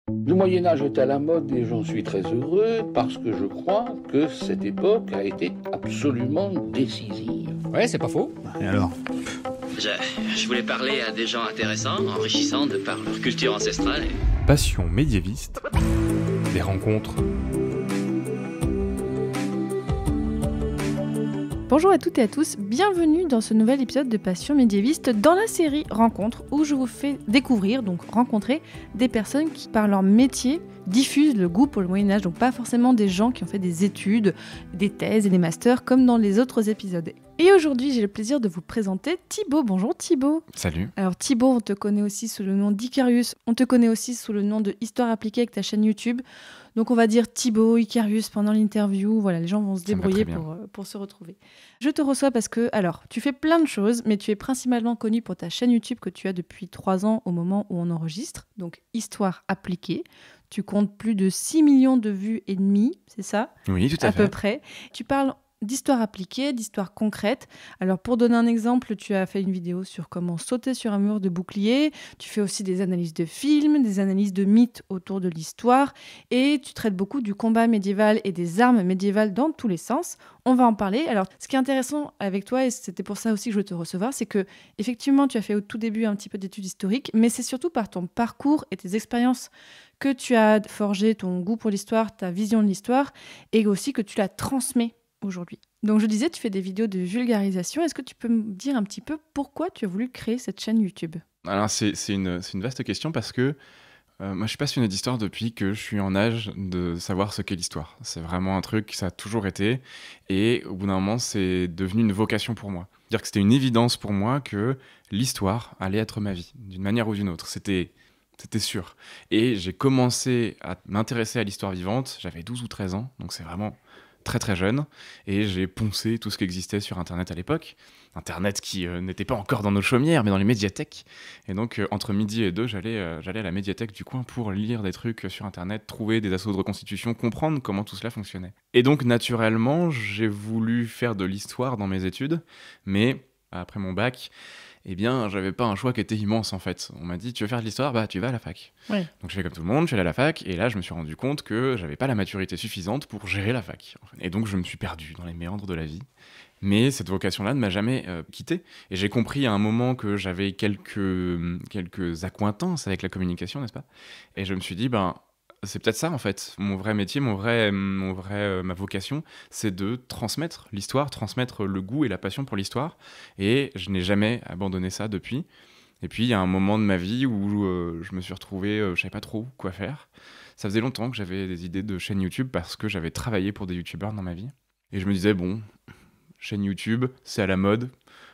Le Moyen-Âge est à la mode et j'en suis très heureux parce que je crois que cette époque a été absolument décisive. Ouais, c'est pas faux. Et alors ? Je voulais parler à des gens intéressants, enrichissants de par leur culture ancestrale. Passion médiéviste, des rencontres. Bonjour à toutes et à tous, bienvenue dans ce nouvel épisode de Passion médiéviste dans la série Rencontres où je vous fais découvrir, donc rencontrer des personnes qui par leur métier diffusent le goût pour le Moyen-Âge, donc pas forcément des gens qui ont fait des études, des thèses et des masters comme dans les autres épisodes. Et aujourd'hui, j'ai le plaisir de vous présenter Thibaut. Bonjour Thibaut. Salut. Alors Thibaut, on te connaît aussi sous le nom d'Icarius, on te connaît aussi sous le nom de Histoire appliquée avec ta chaîne YouTube. Donc on va dire Thibaut, Icarius pendant l'interview, voilà, les gens vont se débrouiller pour se retrouver. Je te reçois parce que, alors, tu fais plein de choses, mais tu es principalement connu pour ta chaîne YouTube que tu as depuis 3 ans au moment où on enregistre, donc Histoire appliquée. Tu comptes plus de 6 millions de vues et demie, c'est ça ? Oui, tout à fait. À peu près. Tu parles d'histoire appliquée, d'histoire concrète. Alors pour donner un exemple, tu as fait une vidéo sur comment sauter sur un mur de bouclier, tu fais aussi des analyses de films, des analyses de mythes autour de l'histoire, et tu traites beaucoup du combat médiéval et des armes médiévales dans tous les sens. On va en parler. Alors ce qui est intéressant avec toi, et c'était pour ça aussi que je voulais te recevoir, c'est que effectivement tu as fait au tout début un petit peu d'études historiques, mais c'est surtout par ton parcours et tes expériences que tu as forgé ton goût pour l'histoire, ta vision de l'histoire, et aussi que tu la transmets aujourd'hui. Donc je disais, tu fais des vidéos de vulgarisation. Est-ce que tu peux me dire un petit peu pourquoi tu as voulu créer cette chaîne YouTube ? Alors c'est une vaste question parce que moi je suis passionné d'histoire depuis que je suis en âge de savoir ce qu'est l'histoire. C'est vraiment un truc, ça a toujours été, et au bout d'un moment c'est devenu une vocation pour moi. Dire que c'était une évidence pour moi que l'histoire allait être ma vie, d'une manière ou d'une autre. C'était sûr. Et j'ai commencé à m'intéresser à l'histoire vivante, j'avais 12 ou 13 ans, donc c'est vraiment très très jeune, et j'ai poncé tout ce qui existait sur Internet à l'époque. Internet qui n'était pas encore dans nos chaumières, mais dans les médiathèques. Et donc, entre midi et 2, j'allais à la médiathèque du coin pour lire des trucs sur Internet, trouver des assos de reconstitution, comprendre comment tout cela fonctionnait. Et donc, naturellement, j'ai voulu faire de l'histoire dans mes études, mais après mon bac, eh bien, j'avais pas un choix qui était immense, en fait. On m'a dit, tu veux faire de l'histoire ? Bah, tu vas à la fac. Ouais. Donc, je fais comme tout le monde, je suis allé à la fac, et là, je me suis rendu compte que j'avais pas la maturité suffisante pour gérer la fac. En fait. Et donc, je me suis perdu dans les méandres de la vie. Mais cette vocation-là ne m'a jamais quitté. Et j'ai compris à un moment que j'avais quelques accointances avec la communication, n'est-ce pas ? Et je me suis dit, c'est peut-être ça, en fait. Mon vrai métier, ma vocation, c'est de transmettre l'histoire, transmettre le goût et la passion pour l'histoire. Et je n'ai jamais abandonné ça depuis. Et puis, il y a un moment de ma vie où je me suis retrouvé, je ne savais pas trop quoi faire. Ça faisait longtemps que j'avais des idées de chaîne YouTube parce que j'avais travaillé pour des youtubeurs dans ma vie. Et je me disais, bon, chaîne YouTube, c'est à la mode.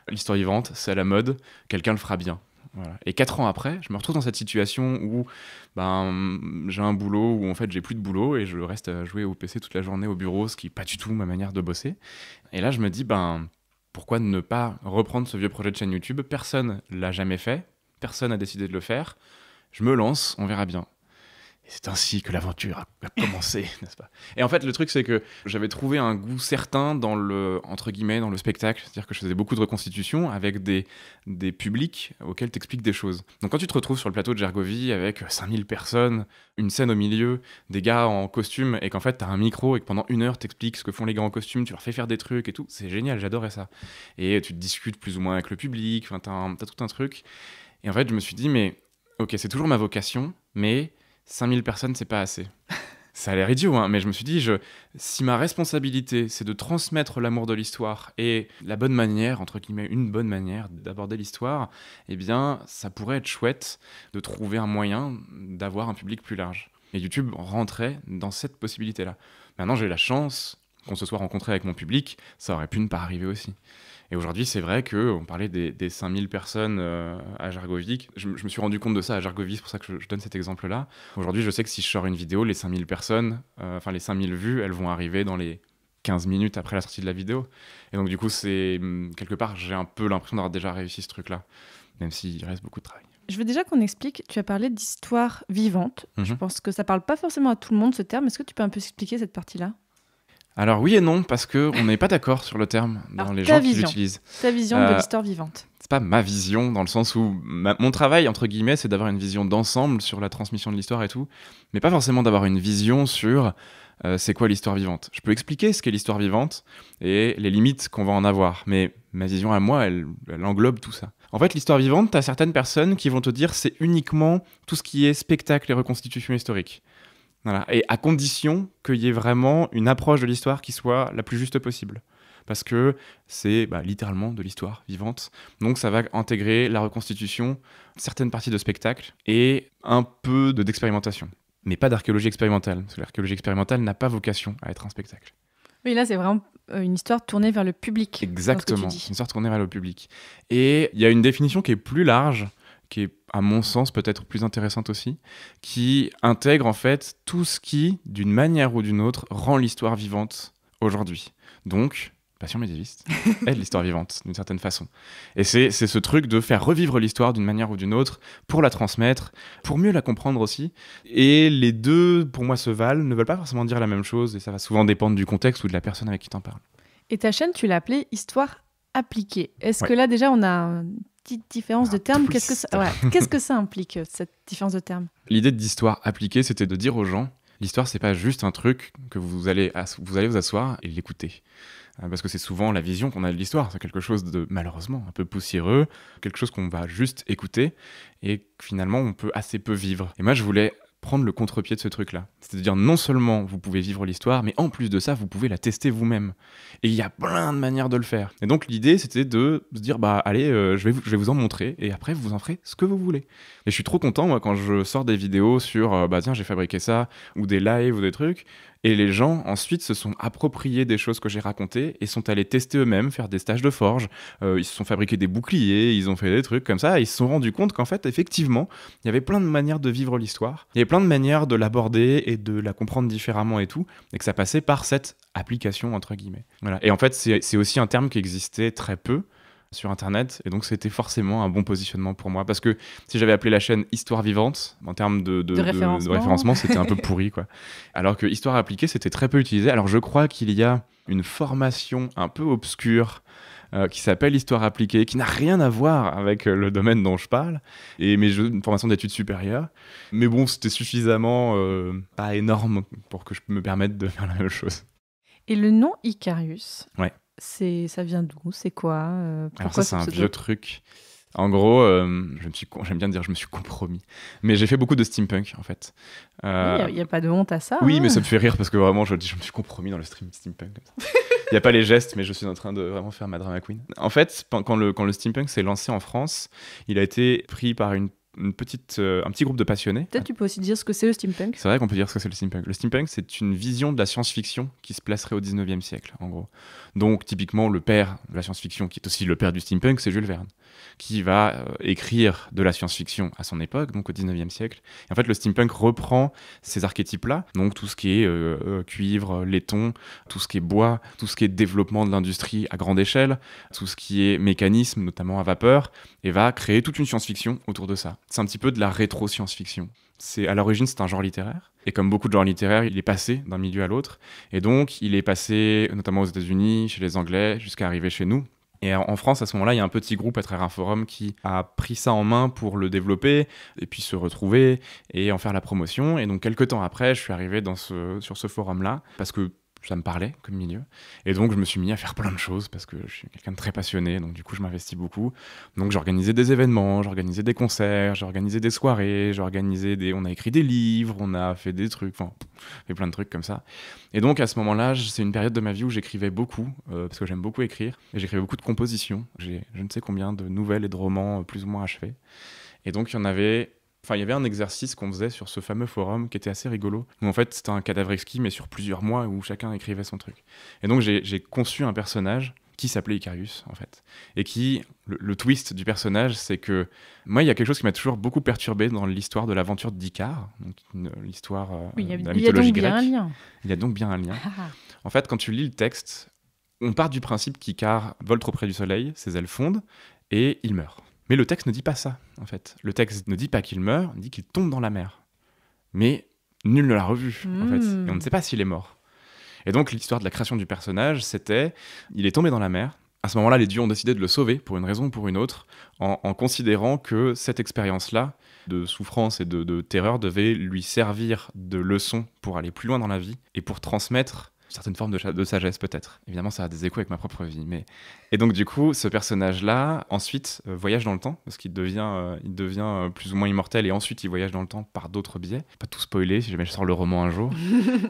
L'histoire vivante, c'est à la mode. Quelqu'un le fera bien. Voilà. Et 4 ans après, je me retrouve dans cette situation où j'ai un boulot où en fait j'ai plus de boulot et je reste à jouer au PC toute la journée au bureau, ce qui n'est pas du tout ma manière de bosser. Et là je me dis, pourquoi ne pas reprendre ce vieux projet de chaîne YouTube ? Personne l'a jamais fait, personne n'a décidé de le faire. Je me lance, on verra bien. Et c'est ainsi que l'aventure a commencé, n'est-ce pas ? Et en fait, le truc, c'est que j'avais trouvé un goût certain dans entre guillemets, dans le spectacle. C'est-à-dire que je faisais beaucoup de reconstitutions avec des publics auxquels tu expliques des choses. Donc quand tu te retrouves sur le plateau de Gergovie avec 5000 personnes, une scène au milieu, des gars en costume, et qu'en fait, tu as un micro et que pendant 1 heure, tu expliques ce que font les gars en costume, tu leur fais faire des trucs et tout, c'est génial, j'adorais ça. Et tu te discutes plus ou moins avec le public, t'as tout un truc. Et en fait, je me suis dit, mais ok, c'est toujours ma vocation, mais 5000 personnes, c'est pas assez. Ça a l'air idiot, hein, mais je me suis dit, si ma responsabilité, c'est de transmettre l'amour de l'histoire et la bonne manière, entre guillemets, une bonne manière d'aborder l'histoire, eh bien, ça pourrait être chouette de trouver un moyen d'avoir un public plus large. Et YouTube rentrait dans cette possibilité-là. Maintenant, j'ai la chance qu'on se soit rencontré avec mon public, ça aurait pu ne pas arriver aussi. Et aujourd'hui, c'est vrai qu'on parlait des 5000 personnes à Gergovie. Je me suis rendu compte de ça à Gergovie, c'est pour ça que je donne cet exemple-là. Aujourd'hui, je sais que si je sors une vidéo, les 5000 personnes, les 5000 vues, elles vont arriver dans les 15 minutes après la sortie de la vidéo. Et donc, du coup, quelque part, j'ai un peu l'impression d'avoir déjà réussi ce truc-là, même s'il reste beaucoup de travail. Je veux déjà qu'on explique, tu as parlé d'histoire vivante. Je pense que ça parle pas forcément à tout le monde, ce terme. Est-ce que tu peux un peu expliquer cette partie-là ? Alors oui et non, parce qu'on n'est pas d'accord sur le terme dans les gens qui l'utilisent. Ta vision de l'histoire vivante. c'est pas ma vision, dans le sens où mon travail, entre guillemets, c'est d'avoir une vision d'ensemble sur la transmission de l'histoire et tout, mais pas forcément d'avoir une vision sur c'est quoi l'histoire vivante. Je peux expliquer ce qu'est l'histoire vivante et les limites qu'on va en avoir, mais ma vision à moi, elle englobe tout ça. En fait, l'histoire vivante, t'as certaines personnes qui vont te dire c'est uniquement tout ce qui est spectacle et reconstitution historique. Voilà. Et à condition qu'il y ait vraiment une approche de l'histoire qui soit la plus juste possible. Parce que c'est littéralement de l'histoire vivante. Donc ça va intégrer la reconstitution, certaines parties de spectacle et un peu d'expérimentation. Mais pas d'archéologie expérimentale, parce que l'archéologie expérimentale n'a pas vocation à être un spectacle. Oui, là, c'est vraiment une histoire tournée vers le public. Exactement, une histoire tournée vers le public. Et il y a une définition qui est plus large, qui est, à mon sens, peut-être plus intéressante aussi, qui intègre en fait tout ce qui, d'une manière ou d'une autre, rend l'histoire vivante aujourd'hui. Donc, Passion médiéviste est de l'histoire vivante, d'une certaine façon. Et c'est ce truc de faire revivre l'histoire d'une manière ou d'une autre, pour la transmettre, pour mieux la comprendre aussi. Et les deux, pour moi, se valent, ne veulent pas forcément dire la même chose, et ça va souvent dépendre du contexte ou de la personne avec qui t'en parles. Et ta chaîne, tu l'as appelée Histoire appliquée. Est-ce que là, déjà, on a une petite différence de termes? Qu'est-ce que ça implique, cette différence de termes? L'idée d'histoire appliquée, c'était de dire aux gens, l'histoire, c'est pas juste un truc que vous allez vous asseoir et l'écouter. Parce que c'est souvent la vision qu'on a de l'histoire. C'est quelque chose de, malheureusement, un peu poussiéreux, quelque chose qu'on va juste écouter et que finalement, on peut assez peu vivre. Et moi, je voulais prendre le contre-pied de ce truc-là. C'est-à-dire, non seulement vous pouvez vivre l'histoire, mais en plus de ça, vous pouvez la tester vous-même. Et il y a plein de manières de le faire. Et donc, l'idée, c'était de se dire, allez, je vais vous en montrer, et après, vous en ferez ce que vous voulez. Et je suis trop content, moi, quand je sors des vidéos sur, tiens, j'ai fabriqué ça, ou des lives, ou des trucs, et les gens, ensuite, se sont appropriés des choses que j'ai racontées, et sont allés tester eux-mêmes, faire des stages de forge, ils se sont fabriqués des boucliers, ils ont fait des trucs comme ça, et ils se sont rendus compte qu'en fait, effectivement, il y avait plein de manières de vivre l'histoire, il y avait plein de manières de l'aborder, et de la comprendre différemment et tout, et que ça passait par cette application, entre guillemets. Voilà. Et en fait, c'est aussi un terme qui existait très peu sur Internet, et donc c'était forcément un bon positionnement pour moi, parce que si j'avais appelé la chaîne Histoire vivante, en termes de référencement, c'était un peu pourri, quoi. Alors que Histoire appliquée, c'était très peu utilisé. Alors je crois qu'il y a une formation un peu obscure qui s'appelle Histoire appliquée, qui n'a rien à voir avec le domaine dont je parle, une formation d'études supérieures. Mais bon, c'était suffisamment pas énorme pour que je me permette de faire la même chose. Et le nom Icarius, ouais. Ça vient d'où? C'est quoi? Alors ça, c'est un vieux truc. En gros, j'aime bien dire je me suis compromis. Mais j'ai fait beaucoup de steampunk, en fait. Il n'y a pas de honte à ça. Oui, mais ça me fait rire parce que vraiment, je me suis compromis dans le steampunk. Il n'y a pas les gestes, mais je suis en train de vraiment faire ma drama queen. En fait, quand le steampunk s'est lancé en France, il a été pris par un petit groupe de passionnés. Peut-être tu peux aussi dire ce que c'est le steampunk. C'est vrai qu'on peut dire ce que c'est le steampunk. Le steampunk, c'est une vision de la science-fiction qui se placerait au 19e siècle, en gros. Donc, typiquement, le père de la science-fiction, qui est aussi le père du steampunk, c'est Jules Verne, qui va écrire de la science-fiction à son époque, donc au 19e siècle. Et en fait, le steampunk reprend ces archétypes-là, donc tout ce qui est cuivre, laiton, tout ce qui est bois, tout ce qui est développement de l'industrie à grande échelle, tout ce qui est mécanisme, notamment à vapeur, et va créer toute une science-fiction autour de ça. C'est un petit peu de la rétro-science-fiction. À l'origine, c'est un genre littéraire. Et comme beaucoup de genres littéraires, il est passé d'un milieu à l'autre. Et donc, il est passé notamment aux États-Unis, chez les Anglais, jusqu'à arriver chez nous. Et en France, à ce moment-là, il y a un petit groupe à travers un forum qui a pris ça en main pour le développer, et puis se retrouver et en faire la promotion. Et donc, quelques temps après, je suis arrivé sur ce forum-là, parce que ça me parlait comme milieu. Et donc, je me suis mis à faire plein de choses parce que je suis quelqu'un de très passionné. Donc, du coup, je m'investis beaucoup. Donc, j'organisais des événements, j'organisais des concerts, j'organisais des soirées, on a écrit des livres, on a fait des trucs, fait plein de trucs comme ça. Et donc, à ce moment-là, c'est une période de ma vie où j'écrivais beaucoup, parce que j'aime beaucoup écrire. Et j'écrivais beaucoup de compositions. J'ai je ne sais combien de nouvelles et de romans plus ou moins achevés. Et donc, il y avait un exercice qu'on faisait sur ce fameux forum qui était assez rigolo, où en fait c'était un cadavre exquis mais sur plusieurs mois où chacun écrivait son truc. Et donc j'ai conçu un personnage qui s'appelait Icarius en fait. Et le twist du personnage, c'est que moi il y a quelque chose qui m'a toujours beaucoup perturbé dans l'histoire de l'aventure d'Icare, donc l'histoire de la mythologie grecque. Il y a donc bien un lien. En fait, quand tu lis le texte, on part du principe qu'Icare vole trop près du soleil, ses ailes fondent et il meurt. Mais le texte ne dit pas ça, en fait. Le texte ne dit pas qu'il meurt, il dit qu'il tombe dans la mer. Mais nul ne l'a revu, en fait. Et on ne sait pas s'il est mort. Et donc, l'histoire de la création du personnage, c'était... Il est tombé dans la mer, À ce moment-là, les dieux ont décidé de le sauver pour une raison ou pour une autre, en considérant que cette expérience-là de souffrance et de terreur devait lui servir de leçon pour aller plus loin dans la vie et pour transmettre certaines formes de sagesse peut-être. Évidemment, ça a des échos avec ma propre vie. Et donc du coup, ce personnage-là, ensuite, voyage dans le temps, parce qu'il devient plus ou moins immortel, et ensuite il voyage dans le temps par d'autres biais. Pas tout spoiler, si jamais je sors le roman un jour.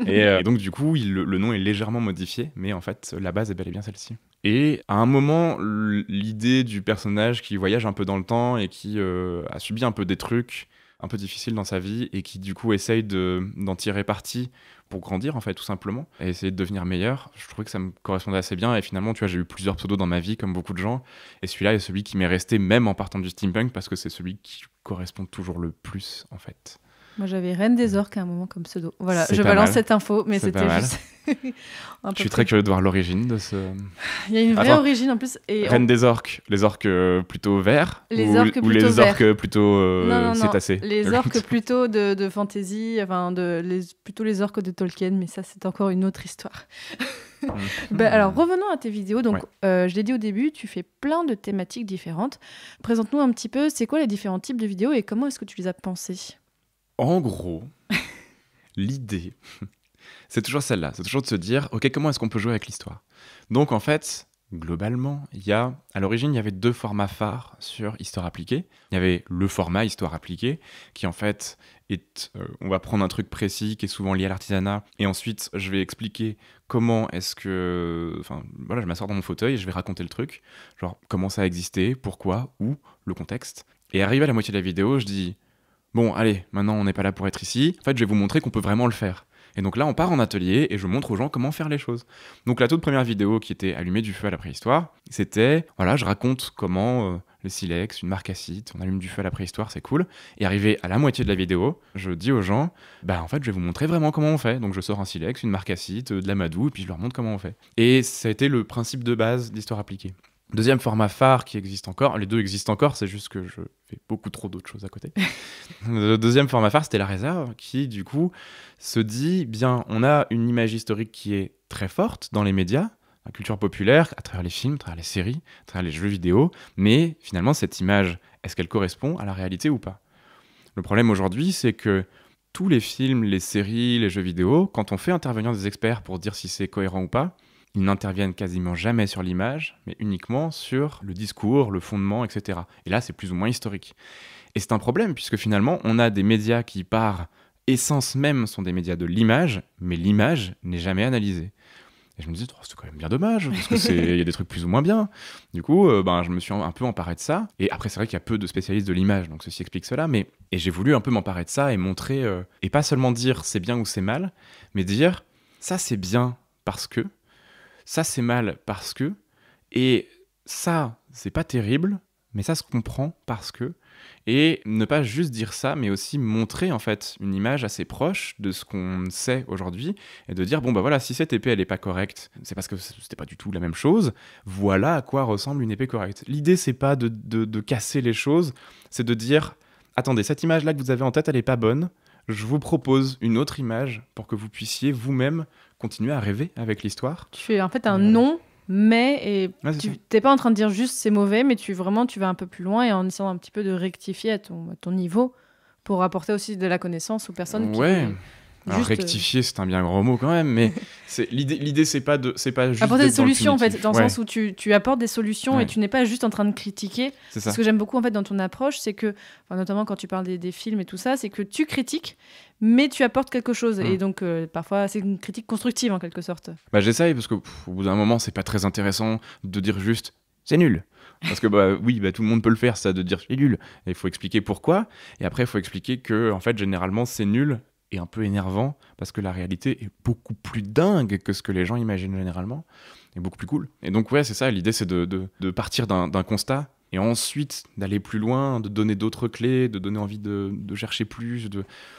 et donc du coup, le nom est légèrement modifié, mais en fait, la base est bel et bien celle-ci. Et à un moment, l'idée du personnage qui voyage un peu dans le temps et qui a subi un peu des trucs un peu difficiles dans sa vie et qui du coup essaye d'en tirer parti pour grandir en fait tout simplement et essayer de devenir meilleur, je trouvais que ça me correspondait assez bien. Et finalement, tu vois, j'ai eu plusieurs pseudos dans ma vie comme beaucoup de gens, et celui-là est celui qui m'est resté même en partant du steampunk parce que c'est celui qui correspond toujours le plus en fait. Moi, j'avais Reine des Orques à un moment comme pseudo. Voilà, C'est je pas balance mal. cette info, mais C'est c'était pas mal. juste. Je suis très curieux de voir l'origine de ce... Il y a une vraie Attends. origine en plus. Et Reine des orques, les orques plutôt verts Les ou, orques ou plutôt les orques verts. plutôt Non. cétacés. Les orques plutôt de fantasy, enfin plutôt les orques de Tolkien, mais ça c'est encore une autre histoire. Alors revenons à tes vidéos. Donc je l'ai dit au début, tu fais plein de thématiques différentes. Présente-nous un petit peu, c'est quoi les différents types de vidéos et comment est-ce que tu les as pensées? En gros, l'idée, c'est toujours celle-là. C'est toujours de se dire, ok, comment est-ce qu'on peut jouer avec l'histoire? Donc en fait, globalement, à l'origine, il y avait 2 formats phares sur Histoire appliquée. Il y avait le format Histoire appliquée, qui en fait on va prendre un truc précis qui est souvent lié à l'artisanat, et ensuite je vais expliquer comment est-ce que... Enfin, voilà, je m'assois dans mon fauteuil et je vais raconter le truc, genre comment ça a existé, pourquoi, où, le contexte. Et arrivé à la moitié de la vidéo, je dis... Bon, allez, maintenant on n'est pas là pour être ici. En fait, je vais vous montrer qu'on peut vraiment le faire. Et donc là, on part en atelier et je montre aux gens comment faire les choses. Donc la toute première vidéo qui était Allumer du feu à la préhistoire, c'était, voilà, je raconte comment le silex, une marque acide, on allume du feu à la préhistoire, c'est cool. Et arrivé à la moitié de la vidéo, je dis aux gens, en fait, je vais vous montrer vraiment comment on fait. Donc je sors un silex, une marque acide, de l'amadou, et puis je leur montre comment on fait. Et ça a été le principe de base d'Histoire appliquée. Deuxième format phare qui existe encore, les 2 existent encore, c'est juste que je fais beaucoup trop d'autres choses à côté. Le deuxième format phare, c'était La Réserve, qui du coup se dit, bien, on a une image historique qui est très forte dans les médias, la culture populaire, à travers les films, à travers les séries, à travers les jeux vidéo, mais finalement cette image, est-ce qu'elle correspond à la réalité ou pas? Le problème aujourd'hui, c'est que tous les films, les séries, les jeux vidéo, quand on fait intervenir des experts pour dire si c'est cohérent ou pas, ils n'interviennent quasiment jamais sur l'image, mais uniquement sur le discours, le fondement, etc. Et là, c'est plus ou moins historique. Et c'est un problème, puisque finalement, on a des médias qui, par essence même, sont des médias de l'image, mais l'image n'est jamais analysée. Et je me disais, c'est quand même bien dommage, parce qu'il y a des trucs plus ou moins bien. Du coup, je me suis un peu emparé de ça. Et après, c'est vrai qu'il y a peu de spécialistes de l'image, donc ceci explique cela. Et j'ai voulu un peu m'emparer de ça et montrer, et pas seulement dire c'est bien ou c'est mal, mais dire ça c'est bien parce que, ça c'est mal parce que, et ça c'est pas terrible, mais ça se comprend parce que, et ne pas juste dire ça, mais aussi montrer en fait une image assez proche de ce qu'on sait aujourd'hui, et de dire bon bah voilà, si cette épée elle est pas correcte, c'est parce que c'était pas du tout la même chose, voilà à quoi ressemble une épée correcte. L'idée c'est pas de casser les choses, c'est de dire attendez, cette image là que vous avez en tête elle est pas bonne, je vous propose une autre image pour que vous puissiez vous-même continuer à rêver avec l'histoire. Tu fais en fait un non, mais et Ouais, tu n'es pas en train de dire juste c'est mauvais, mais tu vas un peu plus loin et en essayant un petit peu de rectifier à ton niveau pour apporter aussi de la connaissance aux personnes ouais. qui... Alors juste, rectifier, c'est un bien gros mot quand même, mais l'idée c'est pas juste apporter des d'être dans le solutions en fait, punitif. dans le Ouais, sens où tu apportes des solutions Ouais. et tu n'es pas juste en train de critiquer. c'est ça. Ce que j'aime beaucoup en fait dans ton approche, c'est que, enfin, notamment quand tu parles des films et tout ça, c'est que tu critiques, mais tu apportes quelque chose. Et donc parfois c'est une critique constructive en quelque sorte. Bah j'essaye parce que au bout d'un moment c'est pas très intéressant de dire juste c'est nul. Parce que oui, tout le monde peut le faire, ça, de dire c'est nul. Et il faut expliquer pourquoi. Et après il faut expliquer que en fait généralement c'est nul et un peu énervant parce que la réalité est beaucoup plus dingue que ce que les gens imaginent généralement et beaucoup plus cool. Et donc ouais, c'est ça, l'idée c'est de partir d'un constat et ensuite d'aller plus loin, de donner d'autres clés, de donner envie de chercher plus.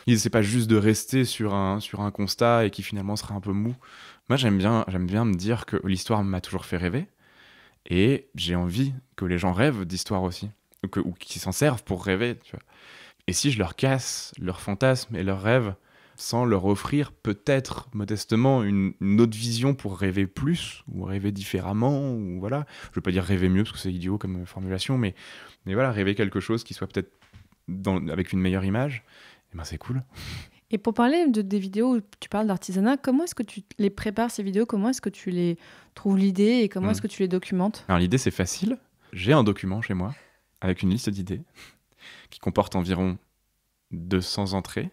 L'idée c'est pas juste de rester sur un constat et qui finalement sera un peu mou. Moi j'aime bien me dire que l'histoire m'a toujours fait rêver et j'ai envie que les gens rêvent d'histoire aussi, ou qu'ils s'en servent pour rêver, tu vois. Et si je leur casse leurs fantasmes et leurs rêves sans leur offrir peut-être modestement une autre vision pour rêver plus ou rêver différemment, ou voilà. Je veux pas dire rêver mieux parce que c'est idiot comme formulation, mais voilà, rêver quelque chose qui soit peut-être avec une meilleure image, et ben c'est cool. Et pour parler des vidéos où tu parles d'artisanat, comment est-ce que tu les prépares ces vidéos? Comment est-ce que tu les trouves l'idée et comment est-ce que tu les documentes? Alors l'idée c'est facile, j'ai un document chez moi avec une liste d'idées qui comporte environ 200 entrées.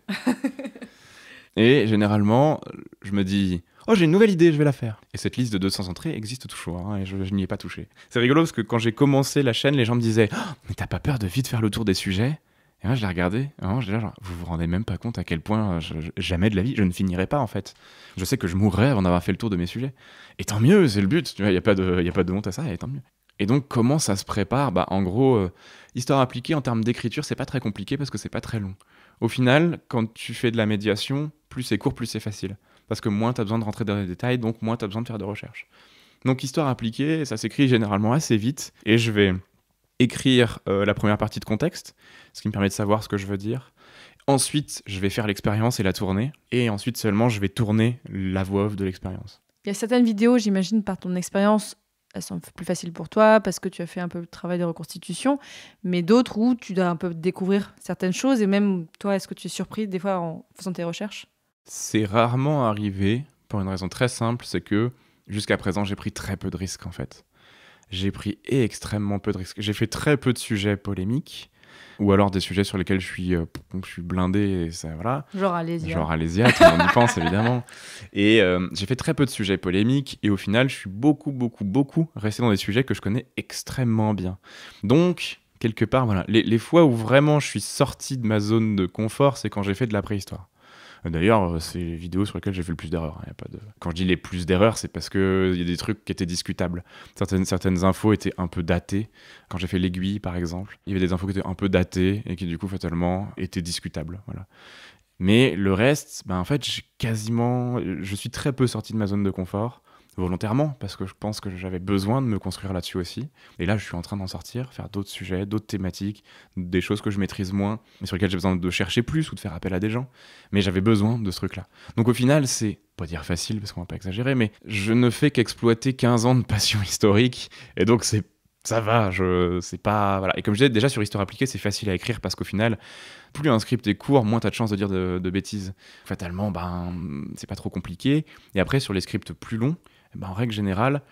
Et généralement, je me dis « Oh, j'ai une nouvelle idée, je vais la faire ». Et cette liste de 200 entrées existe toujours, hein, et je n'y ai pas touché. C'est rigolo parce que quand j'ai commencé la chaîne, les gens me disaient « Oh, mais t'as pas peur de vite faire le tour des sujets ?» Et moi, je les regardais, genre, vous vous rendez même pas compte à quel point, jamais de la vie, je ne finirai pas en fait. Je sais que je mourrai avant d'avoir fait le tour de mes sujets. Et tant mieux, c'est le but, il n'y a pas de honte à ça, et tant mieux. Et donc, comment ça se prépare? En gros, histoire appliquée en termes d'écriture, c'est pas très compliqué parce que c'est pas très long. Au final, quand tu fais de la médiation, plus c'est court, plus c'est facile. Parce que moins tu as besoin de rentrer dans les détails, donc moins tu as besoin de faire de recherche. Donc, histoire appliquée, ça s'écrit généralement assez vite. Et je vais écrire la première partie de contexte, ce qui me permet de savoir ce que je veux dire. Ensuite, je vais faire l'expérience et la tourner. Et ensuite seulement, je vais tourner la voix off de l'expérience. Il y a certaines vidéos, j'imagine, par ton expérience, elles sont plus faciles pour toi parce que tu as fait un peu le travail de reconstitution, mais d'autres où tu dois un peu découvrir certaines choses et même toi, est-ce que tu es surpris des fois en faisant tes recherches? C'est rarement arrivé pour une raison très simple, c'est que jusqu'à présent, j'ai pris très peu de risques en fait. J'ai pris extrêmement peu de risques. J'ai fait très peu de sujets polémiques ou alors des sujets sur lesquels je suis blindé et ça, voilà. Genre Alésia, tout le monde y pense évidemment. Et j'ai fait très peu de sujets polémiques et au final, je suis beaucoup resté dans des sujets que je connais extrêmement bien. Donc, quelque part, voilà, les fois où vraiment je suis sorti de ma zone de confort, c'est quand j'ai fait de la préhistoire. D'ailleurs, c'est les vidéos sur lesquelles j'ai fait le plus d'erreurs. Y a pas de... Quand je dis les plus d'erreurs, c'est parce qu'il y a des trucs qui étaient discutables. Certaines infos étaient un peu datées. Quand j'ai fait l'aiguille, par exemple, il y avait des infos qui étaient un peu datées et qui, du coup, fatalement, étaient discutables. Voilà. Mais le reste, en fait, je suis très peu sorti de ma zone de confort, volontairement, parce que je pense que j'avais besoin de me construire là-dessus aussi. Et là, je suis en train d'en sortir, faire d'autres sujets, d'autres thématiques, des choses que je maîtrise moins, mais sur lesquelles j'ai besoin de chercher plus ou de faire appel à des gens. Mais j'avais besoin de ce truc-là. Donc au final, c'est, pas dire facile, parce qu'on va pas exagérer, mais je ne fais qu'exploiter 15 ans de passion historique, et donc ça va, c'est pas... Voilà. Et comme je disais, déjà sur Histoire appliquée, c'est facile à écrire, parce qu'au final, plus un script est court, moins t'as de chances de dire de bêtises. Fatalement, c'est pas trop compliqué. Et après, sur les scripts plus longs, en règle générale,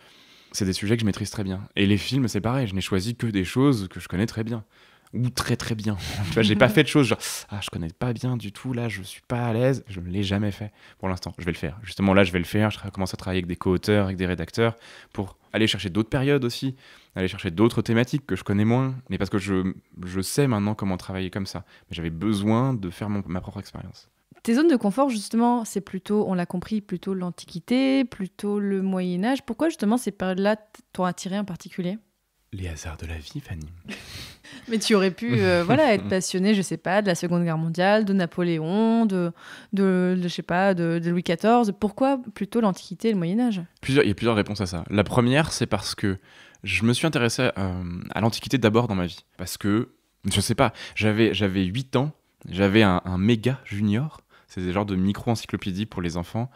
c'est des sujets que je maîtrise très bien. Et les films, c'est pareil, je n'ai choisi que des choses que je connais très bien. Ou très très bien. Tu vois, j'ai pas fait de choses genre je connais pas bien du tout, là je suis pas à l'aise, je ne l'ai jamais fait pour l'instant. Je vais le faire. Justement là, je vais le faire, je commence à travailler avec des co-auteurs, avec des rédacteurs pour aller chercher d'autres périodes aussi, aller chercher d'autres thématiques que je connais moins, mais parce que je sais maintenant comment travailler comme ça. Mais j'avais besoin de faire ma propre expérience. Tes zones de confort, justement, c'est plutôt, on l'a compris, plutôt l'Antiquité, plutôt le Moyen-Âge. Pourquoi, justement, ces périodes-là t'ont attiré en particulier? Les hasards de la vie, Fanny. Mais tu aurais pu être passionné, je sais pas, de la Seconde Guerre mondiale, de Napoléon, de Louis XIV. Pourquoi plutôt l'Antiquité et le Moyen-Âge? Il y a plusieurs réponses à ça. La première, c'est parce que je me suis intéressé à l'Antiquité d'abord dans ma vie. Parce que, je sais pas, j'avais 8 ans, j'avais un méga junior. C'est des genres de micro-encyclopédie pour les enfants.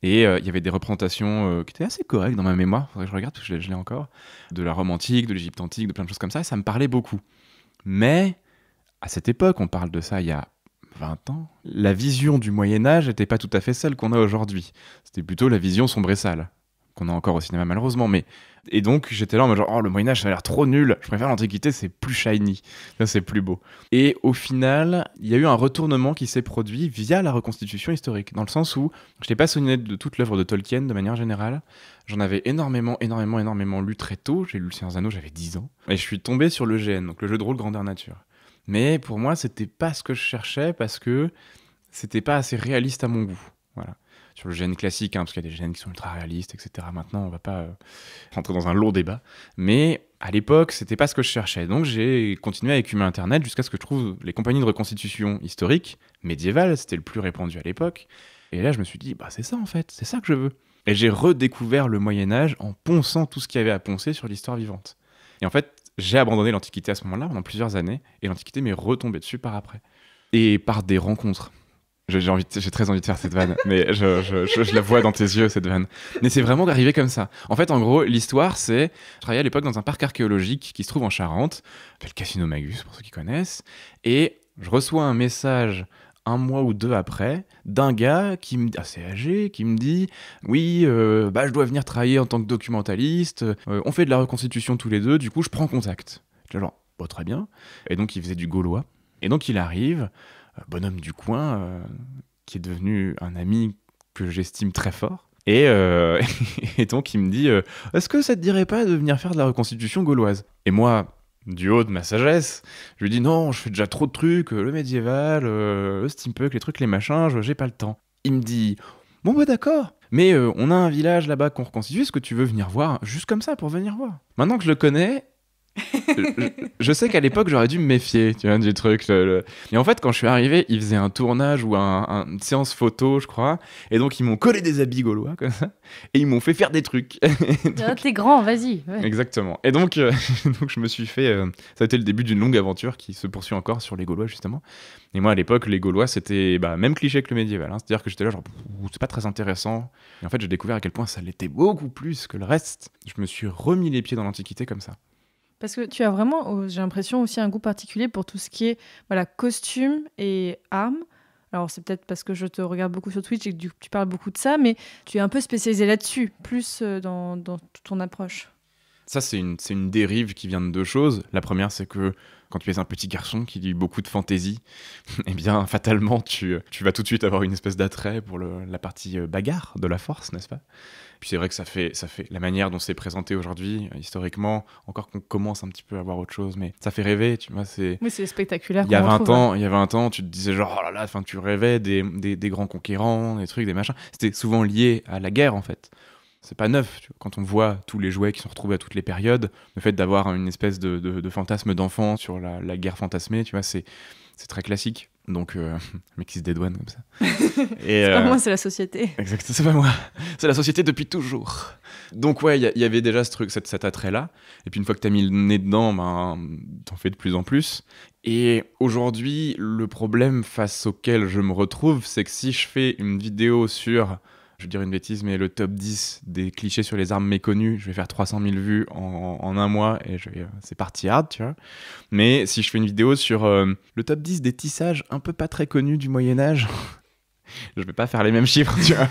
Et il y avait des représentations qui étaient assez correctes dans ma mémoire. Faudrait que je regarde, parce que je l'ai encore. De la Rome antique, de l'Égypte antique, de plein de choses comme ça. Et ça me parlait beaucoup. Mais à cette époque, on parle de ça il y a 20 ans, la vision du Moyen-Âge n'était pas tout à fait celle qu'on a aujourd'hui. C'était plutôt la vision sombre et sale, qu'on a encore au cinéma malheureusement. Et donc j'étais là en mode genre, le Moyen-Âge ça a l'air trop nul, je préfère l'Antiquité, c'est plus shiny, ça c'est plus beau. Et au final, il y a eu un retournement qui s'est produit via la reconstitution historique, dans le sens où je n'étais pas passionné de toute l'œuvre de Tolkien de manière générale. J'en avais énormément lu très tôt. J'ai lu Le Seigneur des Anneaux, j'avais 10 ans. Et je suis tombé sur le GN, donc le jeu de rôle grandeur nature. Mais pour moi, c'était pas ce que je cherchais parce que c'était pas assez réaliste à mon goût. Voilà. Sur le GN classique, parce qu'il y a des GN qui sont ultra réalistes, etc. Maintenant, on va pas rentrer dans un long débat. Mais à l'époque, c'était pas ce que je cherchais. Donc j'ai continué à écumer Internet jusqu'à ce que je trouve les compagnies de reconstitution historique médiévales, c'était le plus répandu à l'époque. Et là, je me suis dit, c'est ça en fait, c'est ça que je veux. Et j'ai redécouvert le Moyen-Âge en ponçant tout ce qu'il y avait à poncer sur l'histoire vivante. Et en fait, j'ai abandonné l'Antiquité à ce moment-là, pendant plusieurs années, et l'Antiquité m'est retombée dessus par après. Et par des rencontres. J'ai très envie de faire cette vanne, mais je la vois dans tes yeux, cette vanne. Mais c'est vraiment arrivé comme ça. En fait, en gros, l'histoire, c'est... Je travaillais à l'époque dans un parc archéologique qui se trouve en Charente, s'appelle Casino Magus, pour ceux qui connaissent, et je reçois un message 1 mois ou 2 après, d'un gars assez âgé, qui me dit « Oui, je dois venir travailler en tant que documentaliste, on fait de la reconstitution tous les deux, du coup, je prends contact. » J'étais genre « Bon, très bien. » Et donc, il faisait du gaulois. Et donc, il arrive, bonhomme du coin, qui est devenu un ami que j'estime très fort. Et donc, il me dit « Est-ce que ça te dirait pas de venir faire de la reconstitution gauloise ?» Et moi... Du haut de ma sagesse, je lui dis non, je fais déjà trop de trucs, le médiéval, le steampunk, les trucs, les machins, j'ai pas le temps. Il me dit bon bah d'accord, mais on a un village là-bas qu'on reconstitue, est-ce que tu veux venir voir? Juste comme ça pour venir voir. Maintenant que je le connais, je sais qu'à l'époque j'aurais dû me méfier, tu vois, du truc. Et en fait, quand je suis arrivé, ils faisaient un tournage ou une séance photo, je crois, et donc ils m'ont collé des habits gaulois comme ça, et ils m'ont fait faire des trucs. T'es grand, vas-y. Ouais. Exactement. Et donc, donc je me suis fait... ça a été le début d'une longue aventure qui se poursuit encore sur les Gaulois, justement. Et moi, à l'époque, les Gaulois, c'était même cliché que le médiéval. Hein. C'est-à-dire que j'étais là, genre, c'est pas très intéressant. Et en fait, j'ai découvert à quel point ça l'était beaucoup plus que le reste. Je me suis remis les pieds dans l'Antiquité comme ça. Parce que tu as vraiment, j'ai l'impression, aussi un goût particulier pour tout ce qui est costume et armes. Alors, c'est peut-être parce que je te regarde beaucoup sur Twitch et que tu parles beaucoup de ça, mais tu es un peu spécialisé là-dessus, plus dans ton approche. Ça, c'est une dérive qui vient de 2 choses. La première, c'est que quand tu es un petit garçon qui lit beaucoup de fantaisie, eh bien, fatalement, tu vas tout de suite avoir une espèce d'attrait pour la partie bagarre de la force, n'est-ce pas ? Puis c'est vrai que ça fait la manière dont c'est présenté aujourd'hui, historiquement, encore qu'on commence un petit peu à voir autre chose, mais ça fait rêver, tu vois. Oui, c'est spectaculaire. Il y a 20 ans, tu te disais genre, oh là là, tu rêvais des grands conquérants, des trucs, des machins. C'était souvent lié à la guerre, en fait. C'est pas neuf, tu vois. Quand on voit tous les jouets qui sont retrouvés à toutes les périodes, le fait d'avoir une espèce de fantasme d'enfant sur la guerre fantasmée, tu vois, c'est très classique. Donc, le mec qui se dédouane comme ça. Et, c'est pas moi, c'est la société. Exact, c'est pas moi. C'est la société depuis toujours. Donc ouais, il y avait déjà ce truc, cet attrait-là. Et puis une fois que t'as mis le nez dedans, t'en fais de plus en plus. Et aujourd'hui, le problème face auquel je me retrouve, c'est que si je fais une vidéo sur... Je vais dire une bêtise, mais le top 10 des clichés sur les armes méconnues, je vais faire 300 000 vues en 1 mois et c'est parti hard, tu vois. Mais si je fais une vidéo sur le top 10 des tissages un peu pas très connus du Moyen-Âge, je vais pas faire les mêmes chiffres, tu vois.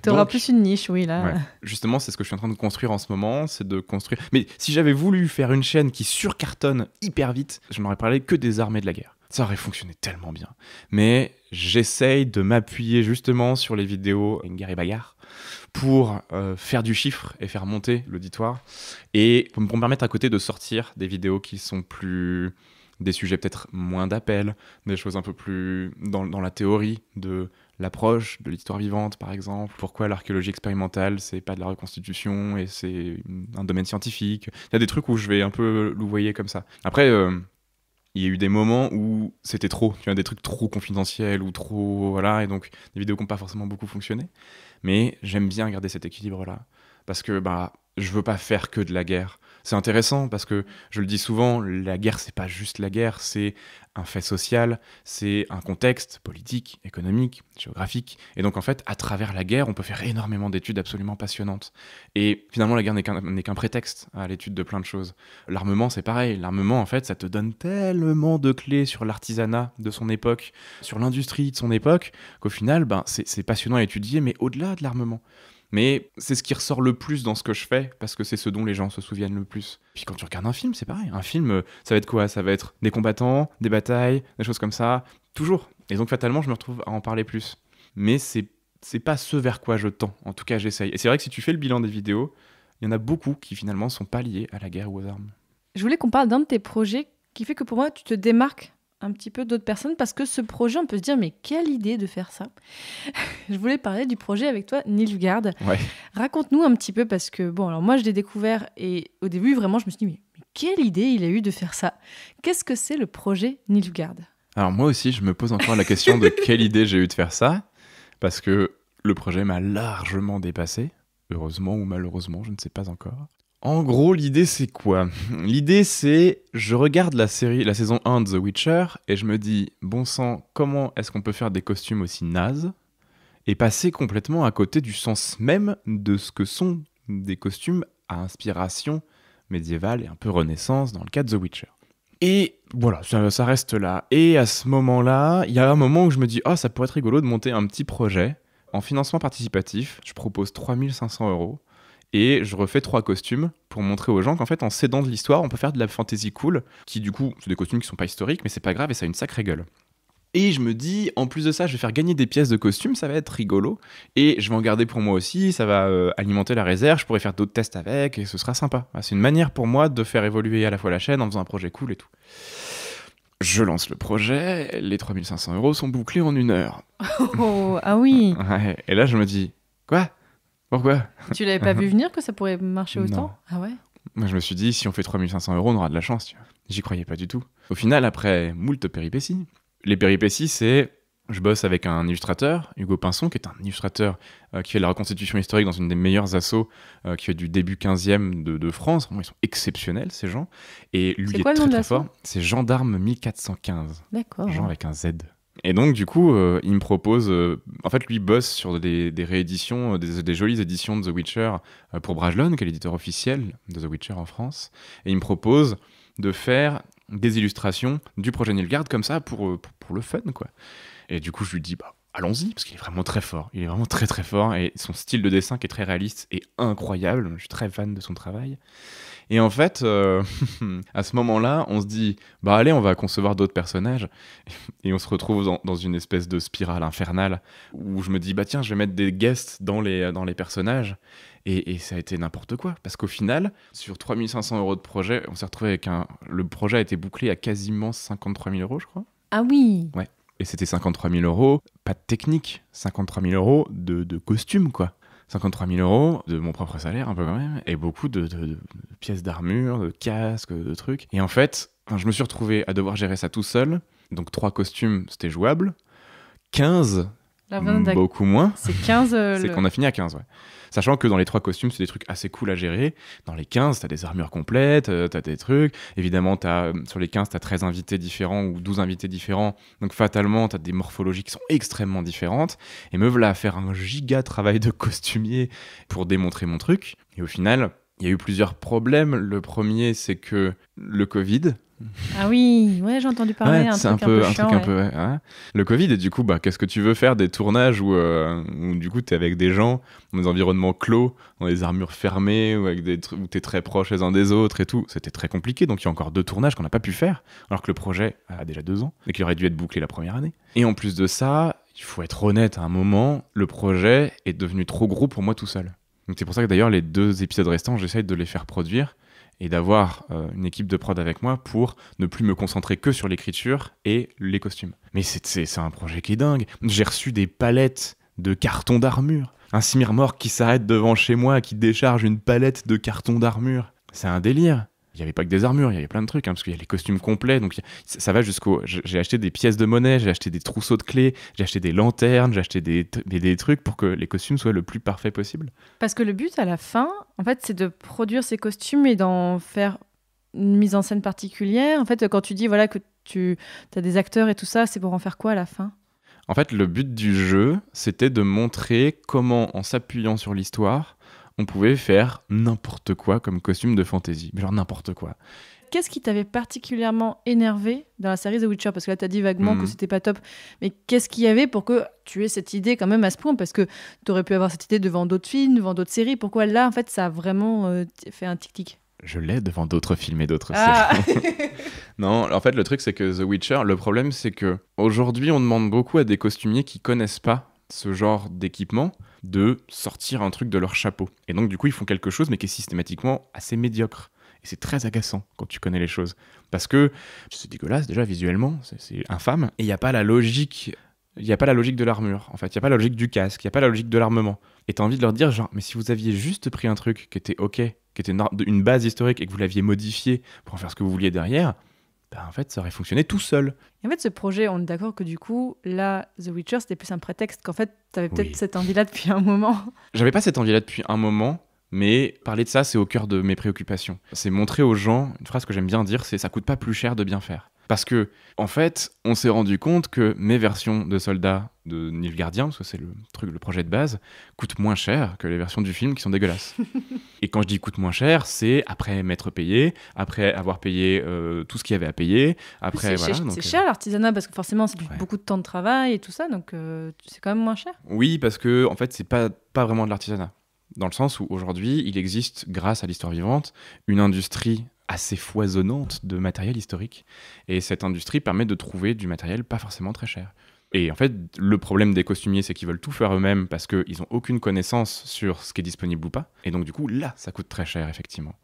Tu auras plus une niche, oui, là. Ouais. Justement, c'est ce que je suis en train de construire en ce moment, c'est de construire... Mais si j'avais voulu faire une chaîne qui surcartonne hyper vite, je n'aurais parlé que des armées de la guerre. Ça aurait fonctionné tellement bien. Mais j'essaye de m'appuyer justement sur les vidéos Une guerre et bagarre pour faire du chiffre et faire monter l'auditoire et pour me permettre à côté de sortir des vidéos qui sont plus... des sujets peut-être moins d'appel, des choses un peu plus dans la théorie de l'approche de l'histoire vivante, par exemple. Pourquoi l'archéologie expérimentale, c'est pas de la reconstitution et c'est un domaine scientifique. Il y a des trucs où je vais un peu louvoyer comme ça. Après... il y a eu des moments où c'était trop, tu vois, des trucs trop confidentiels ou trop, voilà, et donc des vidéos qui n'ont pas forcément beaucoup fonctionné. Mais j'aime bien garder cet équilibre-là, parce que je veux pas faire que de la guerre. C'est intéressant parce que, je le dis souvent, la guerre, c'est pas juste la guerre, c'est un fait social, c'est un contexte politique, économique, géographique. Et donc, en fait, à travers la guerre, on peut faire énormément d'études absolument passionnantes. Et finalement, la guerre n'est qu'un prétexte à l'étude de plein de choses. L'armement, c'est pareil. L'armement, en fait, ça te donne tellement de clés sur l'artisanat de son époque, sur l'industrie de son époque, qu'au final, c'est passionnant à étudier, mais au-delà de l'armement. Mais c'est ce qui ressort le plus dans ce que je fais, parce que c'est ce dont les gens se souviennent le plus. Puis quand tu regardes un film, c'est pareil. Un film, ça va être quoi ? Ça va être des combattants, des batailles, des choses comme ça, toujours. Et donc fatalement, je me retrouve à en parler plus. Mais c'est pas ce vers quoi je tends. En tout cas, j'essaye. Et c'est vrai que si tu fais le bilan des vidéos, il y en a beaucoup qui finalement sont pas liés à la guerre ou aux armes. Je voulais qu'on parle d'un de tes projets qui fait que pour moi, tu te démarques un petit peu d'autres personnes, parce que ce projet, on peut se dire, mais quelle idée de faire ça. Je voulais parler du projet avec toi, Nilfgaard. Ouais. Raconte-nous un petit peu, parce que, alors moi, je l'ai découvert, et au début, vraiment, je me suis dit, mais quelle idée il a eu de faire ça. Qu'est-ce que c'est le projet Nilfgaard ? Alors moi aussi, je me pose encore la question de quelle idée j'ai eu de faire ça, parce que le projet m'a largement dépassé, heureusement ou malheureusement, je ne sais pas encore. En gros, l'idée c'est quoi? L'idée c'est, je regarde la saison 1 de The Witcher, et je me dis, bon sang, comment est-ce qu'on peut faire des costumes aussi nazes et passer complètement à côté du sens même de ce que sont des costumes à inspiration médiévale et un peu renaissance dans le cas de The Witcher. Et voilà, ça reste là. Et à ce moment-là, il y a un moment où je me dis, oh, ça pourrait être rigolo de monter un petit projet en financement participatif. Je propose 3500 €. Et je refais 3 costumes pour montrer aux gens qu'en fait, en s'aidant de l'histoire, on peut faire de la fantasy cool, qui du coup, c'est des costumes qui sont pas historiques, mais c'est pas grave et ça a une sacrée gueule. Et je me dis, en plus de ça, je vais faire gagner des pièces de costumes, ça va être rigolo. Et je vais en garder pour moi aussi, ça va alimenter la réserve, je pourrais faire d'autres tests avec, et ce sera sympa. C'est une manière pour moi de faire évoluer à la fois la chaîne en faisant un projet cool et tout. Je lance le projet, les 3500 € sont bouclés en 1 heure. Oh, ah oui. Ouais, et là, je me dis, quoi ? Pourquoi ? Tu l'avais pas vu venir que ça pourrait marcher autant? Non. Ah ouais. Moi, je me suis dit, si on fait 3500 €, on aura de la chance. Tu vois. J'y croyais pas du tout. Au final, après moult péripéties, les péripéties, c'est... Je bosse avec un illustrateur, Hugo Pinson, qui est un illustrateur qui fait de la reconstitution historique dans une des meilleures assos qui fait du début 15e de France. Vraiment, ils sont exceptionnels, ces gens. Et lui C'est est quoi le nom très de très l'asso ? fort. C'est Gendarme 1415. D'accord. Genre avec un Z. Et donc, du coup, il me propose... en fait, lui bosse sur des rééditions, des jolies éditions de The Witcher pour Brajlon, qui est l'éditeur officiel de The Witcher en France. Et il me propose de faire des illustrations du projet Nilgard comme ça pour le fun, quoi. Et du coup, je lui dis, bah, allons-y, parce qu'il est vraiment très fort. Il est vraiment très très fort. Et son style de dessin qui est très réaliste est incroyable. Je suis très fan de son travail. Et en fait, à ce moment-là, on se dit, bah allez, on va concevoir d'autres personnages. Et on se retrouve dans une espèce de spirale infernale où je me dis, bah tiens, je vais mettre des guests dans les personnages. Et ça a été n'importe quoi. Parce qu'au final, sur 3500 € de projet, on s'est retrouvé avec le projet a été bouclé à quasiment 53 000 €, je crois. Ah oui. Ouais. Et c'était 53 000 €, pas de technique, 53 000 € de costume, quoi. 53 000 € de mon propre salaire, un peu quand même, et beaucoup de pièces d'armure, de casques, de trucs. Et en fait, je me suis retrouvé à devoir gérer ça tout seul. Donc 3 costumes, c'était jouable. 15, beaucoup moins. C'est 15. C'est qu'on a fini à 15, ouais. Sachant que dans les 3 costumes, c'est des trucs assez cool à gérer. Dans les 15, t'as des armures complètes, t'as des trucs. Évidemment, sur les 15, t'as 13 invités différents ou 12 invités différents. Donc fatalement, t'as des morphologies qui sont extrêmement différentes. Et me voilà à faire un giga travail de costumier pour démontrer mon truc. Et au final, il y a eu plusieurs problèmes. Le premier, c'est que le Covid... Ah oui, ouais, j'ai entendu parler. Ouais, c'est un truc un peu, ouais. Le Covid, et du coup, bah, qu'est-ce que tu veux faire des tournages où du coup, t'es avec des gens dans des environnements clos, dans des armures fermées, où t'es très proches les uns des autres et tout. C'était très compliqué, donc il y a encore 2 tournages qu'on n'a pas pu faire, alors que le projet a déjà 2 ans, et qu'il aurait dû être bouclé la première année. Et en plus de ça, il faut être honnête, à un moment, le projet est devenu trop gros pour moi tout seul. Donc c'est pour ça que d'ailleurs, les 2 épisodes restants, j'essaye de les faire produire, et d'avoir une équipe de prod avec moi pour ne plus me concentrer que sur l'écriture et les costumes. Mais c'est un projet qui est dingue. J'ai reçu des palettes de cartons d'armure. Un Simirmor qui s'arrête devant chez moi, qui décharge une palette de cartons d'armure. C'est un délire. Il n'y avait pas que des armures, il y avait plein de trucs, parce qu'il y a les costumes complets, donc ça va jusqu'au... J'ai acheté des pièces de monnaie, j'ai acheté des trousseaux de clés, j'ai acheté des lanternes, j'ai acheté des trucs pour que les costumes soient le plus parfait possible. Parce que le but, à la fin, en fait, c'est de produire ces costumes et d'en faire une mise en scène particulière. En fait, quand tu dis voilà, que tu as des acteurs et tout ça, c'est pour en faire quoi à la fin ? En fait, le but du jeu, c'était de montrer comment, en s'appuyant sur l'histoire, on pouvait faire n'importe quoi comme costume de fantasy. Genre n'importe quoi. Qu'est-ce qui t'avait particulièrement énervé dans la série The Witcher ? Parce que là, t'as dit vaguement que c'était pas top. Mais qu'est-ce qu'il y avait pour que tu aies cette idée quand même à ce point ? Parce que t'aurais pu avoir cette idée devant d'autres films, devant d'autres séries. Pourquoi là, en fait, ça a vraiment fait un tic-tic ? Je l'ai devant d'autres films et d'autres séries. Non, en fait, le truc, c'est que The Witcher, le problème, c'est que aujourd'hui, on demande beaucoup à des costumiers qui connaissent pas ce genre d'équipement de sortir un truc de leur chapeau. Et donc, du coup, ils font quelque chose, mais qui est systématiquement assez médiocre. Et c'est très agaçant quand tu connais les choses. Parce que c'est dégueulasse, déjà, visuellement, c'est infâme. Et il n'y a pas la logique... Il n'y a pas la logique de l'armure, en fait. Il n'y a pas la logique du casque, il n'y a pas la logique de l'armement. Et t'as envie de leur dire, genre, mais si vous aviez juste pris un truc qui était OK, qui était une base historique et que vous l'aviez modifié pour en faire ce que vous vouliez derrière, bah en fait, ça aurait fonctionné tout seul. Et en fait, ce projet, on est d'accord que du coup, là, The Witcher, c'était plus un prétexte, qu'en fait, t'avais peut-être cette envie-là depuis un moment. J'avais pas cette envie-là depuis un moment, Mais parler de ça, c'est au cœur de mes préoccupations. C'est montrer aux gens, une phrase que j'aime bien dire, c'est « ça coûte pas plus cher de bien faire ». Parce que, en fait, on s'est rendu compte que mes versions de soldats de Nilfgaardien, parce que c'est le projet de base, coûtent moins cher que les versions du film qui sont dégueulasses. Et quand je dis coûte moins cher, c'est après m'être payé, après avoir payé tout ce qu'il y avait à payer, après c'est cher l'artisanat parce que forcément c'est beaucoup de temps de travail et tout ça, donc c'est quand même moins cher. Oui, parce que en fait c'est pas vraiment de l'artisanat. Dans le sens où aujourd'hui, il existe, grâce à l'histoire vivante, une industrie assez foisonnante de matériel historique. Et cette industrie permet de trouver du matériel pas forcément très cher. Et en fait, le problème des costumiers, c'est qu'ils veulent tout faire eux-mêmes parce qu'ils n'ont aucune connaissance sur ce qui est disponible ou pas. Et donc du coup, là, ça coûte très cher, effectivement.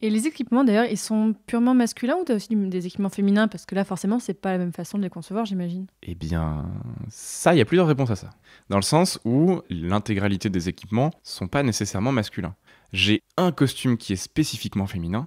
Et les équipements, d'ailleurs, ils sont purement masculins ou tu as aussi des équipements féminins? Parce que là, forcément, c'est pas la même façon de les concevoir, j'imagine. Eh bien, ça, il y a plusieurs réponses à ça. Dans le sens où l'intégralité des équipements sont pas nécessairement masculins. J'ai un costume qui est spécifiquement féminin,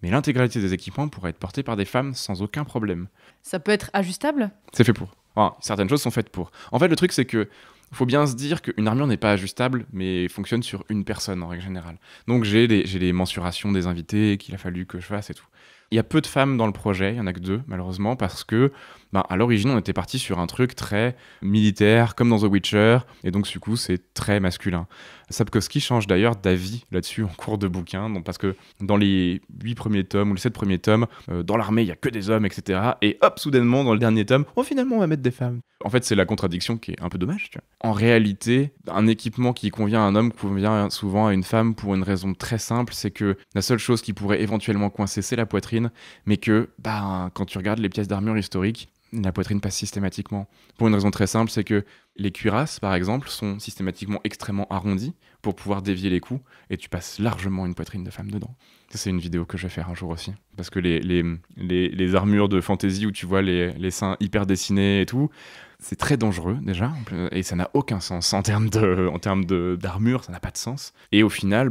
mais l'intégralité des équipements pourrait être portée par des femmes sans aucun problème. Ça peut être ajustable? C'est fait pour. Enfin, certaines choses sont faites pour. En fait, le truc, c'est que faut bien se dire qu'une armure n'est pas ajustable, mais fonctionne sur une personne en règle générale. Donc j'ai les mensurations des invités qu'il a fallu que je fasse et tout. Il y a peu de femmes dans le projet, il n'y en a que 2 malheureusement, parce que à l'origine on était parti sur un truc très militaire, comme dans The Witcher, et donc du coup c'est très masculin. Sapkowski change d'ailleurs d'avis là-dessus en cours de bouquin, donc, parce que dans les 8 premiers tomes ou les 7 premiers tomes, dans l'armée il n'y a que des hommes, etc. Et hop, soudainement dans le dernier tome, finalement on va mettre des femmes. En fait c'est la contradiction qui est un peu dommage, tu vois. En réalité, un équipement qui convient à un homme convient souvent à une femme pour une raison très simple, c'est que la seule chose qui pourrait éventuellement coincer c'est la poitrine, mais que quand tu regardes les pièces d'armure historiques, la poitrine passe systématiquement. Pour une raison très simple, c'est que les cuirasses, par exemple, sont systématiquement extrêmement arrondies pour pouvoir dévier les coups, et tu passes largement une poitrine de femme dedans. Ça, c'est une vidéo que je vais faire un jour aussi. Parce que les armures de fantasy où tu vois les seins hyper dessinés et tout, c'est très dangereux déjà, et ça n'a aucun sens. En termes d'armure, ça n'a pas de sens. Et au final,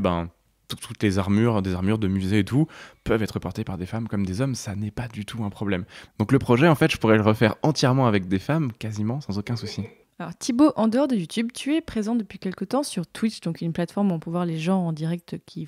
toutes les armures, des armures de musée et tout, peuvent être portées par des femmes comme des hommes, ça n'est pas du tout un problème. Donc le projet, en fait, je pourrais le refaire entièrement avec des femmes, quasiment, sans aucun souci. Alors Thibaut, en dehors de YouTube, tu es présent depuis quelque temps sur Twitch, donc une plateforme où on peut voir les gens en direct qui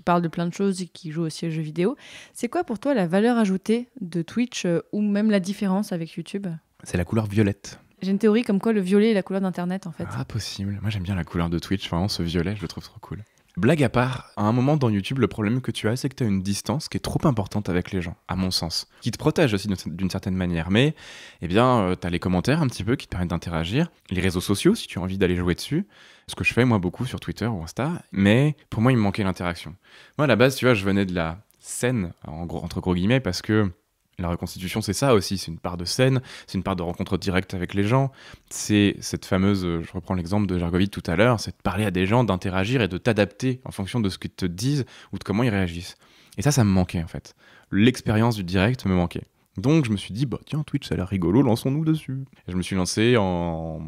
parlent de plein de choses et qui jouent aussi aux jeux vidéo. C'est quoi pour toi la valeur ajoutée de Twitch ou même la différence avec YouTube? C'est la couleur violette. J'ai une théorie comme quoi le violet est la couleur d'Internet, en fait. Ah, possible. Moi, j'aime bien la couleur de Twitch. Vraiment, ce violet, je le trouve trop cool. Blague à part, à un moment dans YouTube, le problème que tu as, c'est que tu as une distance qui est trop importante avec les gens, à mon sens. Qui te protège aussi d'une certaine manière. Mais, tu as les commentaires un petit peu qui te permettent d'interagir. Les réseaux sociaux, si tu as envie d'aller jouer dessus. Ce que je fais, moi, beaucoup sur Twitter ou Insta. Mais pour moi, il me manquait l'interaction. Moi, à la base, tu vois, je venais de la scène, entre gros guillemets, parce que la reconstitution, c'est ça aussi, c'est une part de scène, c'est une part de rencontre directe avec les gens, c'est cette fameuse, je reprends l'exemple de Jargovid tout à l'heure, c'est de parler à des gens, d'interagir et de t'adapter en fonction de ce qu'ils te disent ou de comment ils réagissent. Et ça me manquait en fait. L'expérience du direct me manquait. Donc je me suis dit, tiens, Twitch, ça a l'air rigolo, lançons-nous dessus. Et je me suis lancé en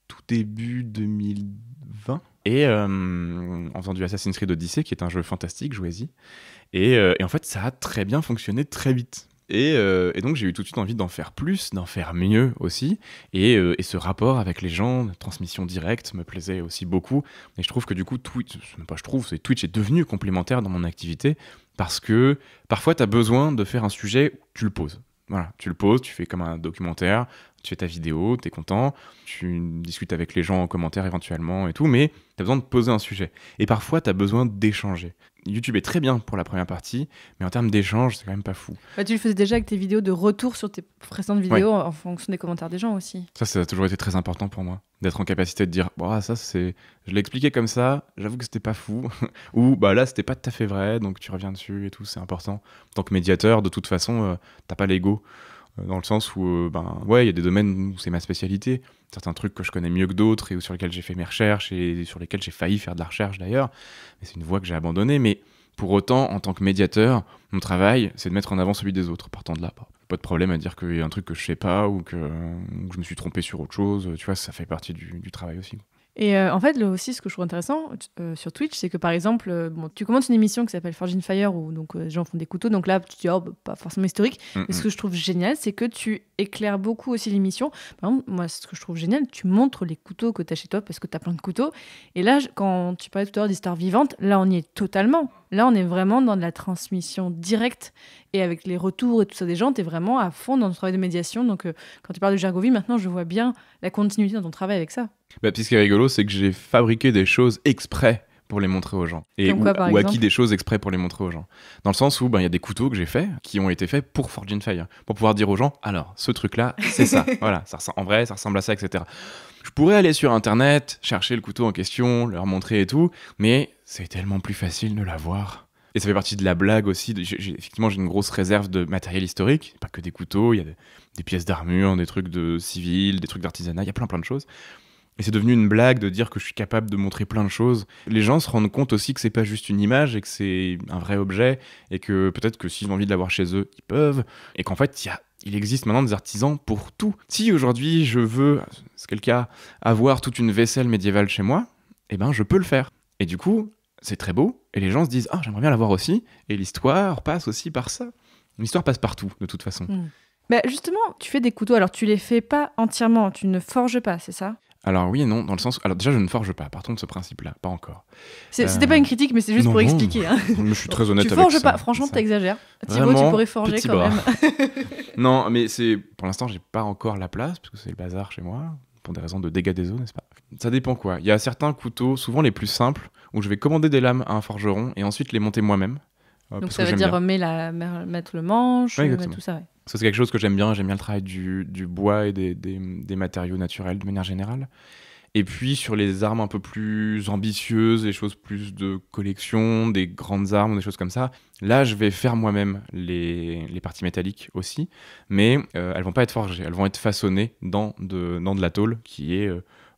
tout début 2020, et en faisant du Assassin's Creed Odyssey, qui est un jeu fantastique, jouez-y. Et en fait, ça a très bien fonctionné très vite. Et donc j'ai eu tout de suite envie d'en faire plus, d'en faire mieux aussi. Et ce rapport avec les gens, la transmission directe me plaisait aussi beaucoup. Et je trouve que du coup, Twitch est devenu complémentaire dans mon activité parce que parfois tu as besoin de faire un sujet, tu le poses. Voilà, tu le poses, tu fais comme un documentaire, tu fais ta vidéo, t'es content, tu discutes avec les gens en commentaire éventuellement et tout, mais t'as besoin de poser un sujet. Et parfois, t'as besoin d'échanger. YouTube est très bien pour la première partie, mais en termes d'échange, c'est quand même pas fou. Tu le faisais déjà avec tes vidéos de retour sur tes précédentes vidéos en fonction des commentaires des gens aussi. Ça a toujours été très important pour moi, d'être en capacité de dire je l'ai expliqué comme ça, j'avoue que c'était pas fou, ou là c'était pas tout à fait vrai, donc tu reviens dessus et tout, c'est important. En tant que médiateur, de toute façon, t'as pas l'ego. Dans le sens où, il y a des domaines où c'est ma spécialité, certains trucs que je connais mieux que d'autres et sur lesquels j'ai fait mes recherches et sur lesquels j'ai failli faire de la recherche d'ailleurs, mais c'est une voie que j'ai abandonnée. Mais pour autant, en tant que médiateur, mon travail, c'est de mettre en avant celui des autres, partant de là. Pas de problème à dire qu'il y a un truc que je sais pas ou que je me suis trompé sur autre chose, tu vois, ça fait partie du travail aussi. Et en fait, là aussi, ce que je trouve intéressant sur Twitch, c'est que par exemple, tu commences une émission qui s'appelle Forge in Fire où donc, les gens font des couteaux. Donc là, tu te dis, pas forcément historique. Mais ce que je trouve génial, c'est que tu éclaires beaucoup aussi l'émission. Par exemple, moi, ce que je trouve génial, tu montres les couteaux que tu as chez toi parce que tu as plein de couteaux. Et là, quand tu parlais tout à l'heure d'histoire vivante, là, on y est totalement. Là, on est vraiment dans de la transmission directe. Et avec les retours et tout ça des gens, tu es vraiment à fond dans ton travail de médiation. Donc, quand tu parles de Gergovie, maintenant, je vois bien la continuité dans ton travail avec ça. Puis ce qui est rigolo, c'est que j'ai fabriqué des choses exprès pour les montrer aux gens. Et quoi, ou acquis des choses exprès pour les montrer aux gens. Dans le sens où il y a des couteaux que j'ai faits qui ont été faits pour Forge in Fire. Pour pouvoir dire aux gens, alors, ce truc-là, c'est ça. Voilà, en vrai, ça ressemble à ça, etc. Je pourrais aller sur Internet, chercher le couteau en question, leur montrer et tout, mais c'est tellement plus facile de l'avoir. Et ça fait partie de la blague aussi. Effectivement, j'ai une grosse réserve de matériel historique. Pas que des couteaux, il y a des pièces d'armure, des trucs de civil, des trucs d'artisanat, il y a plein de choses. Et c'est devenu une blague de dire que je suis capable de montrer plein de choses. Les gens se rendent compte aussi que c'est pas juste une image et que c'est un vrai objet et que peut-être que s'ils ont envie de l'avoir chez eux, ils peuvent. Et qu'en fait, il existe maintenant des artisans pour tout. Si aujourd'hui je veux, c'est quel cas, avoir toute une vaisselle médiévale chez moi, je peux le faire. Et du coup, c'est très beau. Et les gens se disent, j'aimerais bien l'avoir aussi. Et l'histoire passe aussi par ça. L'histoire passe partout, de toute façon. Justement, tu fais des couteaux. Alors, tu les fais pas entièrement. Tu ne forges pas, c'est ça ? Alors oui et non, dans le sens... Alors déjà, je ne forge pas, partons de ce principe-là, pas encore. C'était pas une critique, mais c'est juste pour expliquer. Hein. Je suis très honnête avec ça. Tu forges pas, franchement, t'exagères. Thibaut, tu pourrais forger quand même. Non, mais pour l'instant, j'ai pas encore la place, parce que c'est le bazar chez moi, pour des raisons de dégâts des eaux, n'est-ce pas ? Ça dépend quoi. Il y a certains couteaux, souvent les plus simples, où je vais commander des lames à un forgeron et ensuite les monter moi-même. Donc ça veut dire mettre le manche, mettre tout ça, ouais. Ça, c'est quelque chose que j'aime bien le travail du bois et des matériaux naturels de manière générale. Et puis sur les armes un peu plus ambitieuses, les choses plus de collection, des grandes armes, des choses comme ça, là je vais faire moi-même les parties métalliques aussi, mais elles vont pas être forgées, elles vont être façonnées dans de la tôle qui est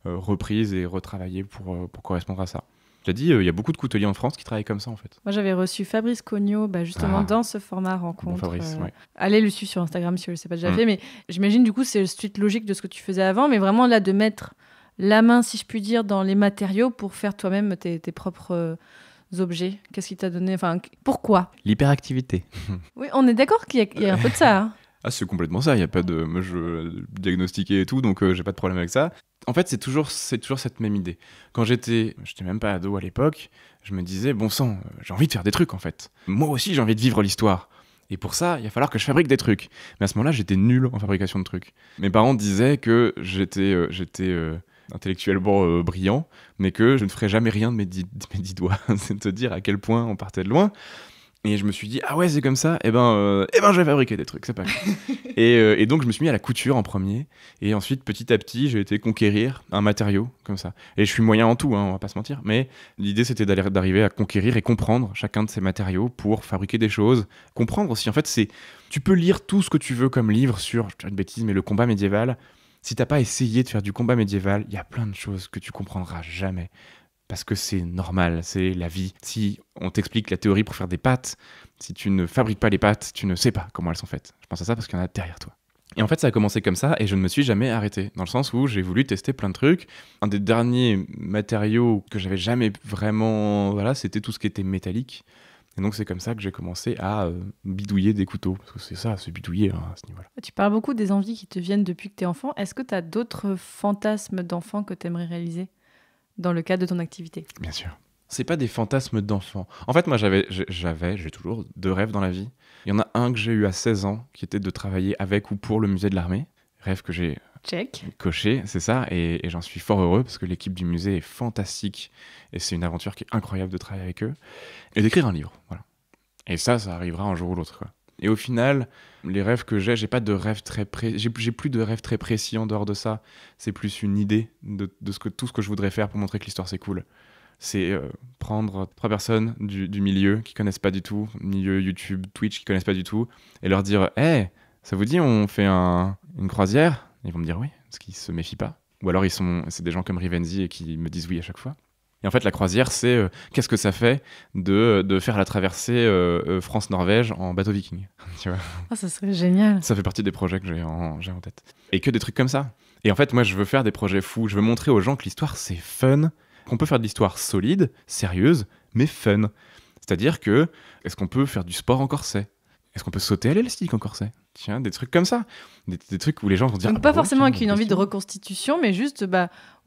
reprise et retravaillée pour correspondre à ça. Je l'ai dit, il y a beaucoup de couteliers en France qui travaillent comme ça, en fait. Moi, j'avais reçu Fabrice Cognot, justement, dans ce format rencontre. Bon Fabrice, ouais. Allez le suivre sur Instagram si je ne l'ai pas déjà fait, mais j'imagine, du coup, c'est le suite logique de ce que tu faisais avant, mais vraiment, là, de mettre la main, si je puis dire, dans les matériaux pour faire toi-même tes propres objets. Qu'est-ce qui t'a donné... Enfin, pourquoi ? L'hyperactivité. Oui, on est d'accord qu'il y a un peu de ça, hein. Ah, c'est complètement ça, il n'y a pas de... Moi, je diagnostiquais et tout, donc j'ai pas de problème avec ça. En fait, c'est toujours cette même idée. Quand j'étais même pas ado à l'époque, je me disais, bon sang, j'ai envie de faire des trucs, en fait. Moi aussi, j'ai envie de vivre l'histoire. Et pour ça, il va falloir que je fabrique des trucs. Mais à ce moment-là, j'étais nul en fabrication de trucs. Mes parents disaient que j'étais intellectuellement brillant, mais que je ne ferais jamais rien de mes 10 doigts. C'est te dire à quel point on partait de loin. Et je me suis dit, ah ouais, c'est comme ça, je vais fabriquer des trucs, c'est pas grave. Et donc, je me suis mis à la couture en premier. Et ensuite, petit à petit, j'ai été conquérir un matériau comme ça. Et je suis moyen en tout, on va pas se mentir. Mais l'idée, c'était d'arriver à conquérir et comprendre chacun de ces matériaux pour fabriquer des choses. Comprendre aussi, en fait, tu peux lire tout ce que tu veux comme livre sur, je dirais une bêtise, mais le combat médiéval. Si t'as pas essayé de faire du combat médiéval, il y a plein de choses que tu comprendras jamais. Parce que c'est normal, c'est la vie. Si on t'explique la théorie pour faire des pâtes, si tu ne fabriques pas les pâtes, tu ne sais pas comment elles sont faites. Je pense à ça parce qu'il y en a derrière toi. Et en fait, ça a commencé comme ça et je ne me suis jamais arrêté. Dans le sens où j'ai voulu tester plein de trucs. Un des derniers matériaux que j'avais jamais vraiment... Voilà, c'était tout ce qui était métallique. Et donc, c'est comme ça que j'ai commencé à bidouiller des couteaux. Parce que c'est ça, c'est bidouiller à ce niveau-là. Tu parles beaucoup des envies qui te viennent depuis que tu es enfant. Est-ce que tu as d'autres fantasmes d'enfant que tu aimerais réaliser dans le cadre de ton activité ? Bien sûr. C'est pas des fantasmes d'enfant. En fait, moi, j'ai toujours 2 rêves dans la vie. Il y en a un que j'ai eu à 16 ans, qui était de travailler avec ou pour le musée de l'armée. Rêve que j'ai coché, c'est ça. Et j'en suis fort heureux, parce que l'équipe du musée est fantastique. Et c'est une aventure qui est incroyable de travailler avec eux. Et d'écrire un livre, voilà. Et ça arrivera un jour ou l'autre, quoi. Et au final, les rêves que j'ai pas de rêves très précis. J'ai plus de rêves très précis en dehors de ça. C'est plus une idée de tout ce que je voudrais faire pour montrer que l'histoire c'est cool. C'est prendre 3 personnes du milieu qui connaissent pas du tout, milieu YouTube, Twitch qui connaissent pas du tout, et leur dire « Hey, ça vous dit on fait une croisière ?» Ils vont me dire oui, parce qu'ils se méfient pas. Ou alors c'est des gens comme Rivenzi et qui me disent oui à chaque fois. Et en fait, la croisière, c'est qu'est-ce que ça fait de faire la traversée France-Norvège en bateau viking, tu vois. Ah, ça serait génial. Ça fait partie des projets que j'ai en tête. Et que des trucs comme ça. Et en fait, moi, je veux faire des projets fous. Je veux montrer aux gens que l'histoire, c'est fun, qu'on peut faire de l'histoire solide, sérieuse, mais fun. C'est-à-dire que, est-ce qu'on peut faire du sport en corset ? Est-ce qu'on peut sauter à l'élastique en corset ? Tiens, des trucs comme ça. Des trucs où les gens vont dire... Donc pas forcément avec une envie de reconstitution, mais juste,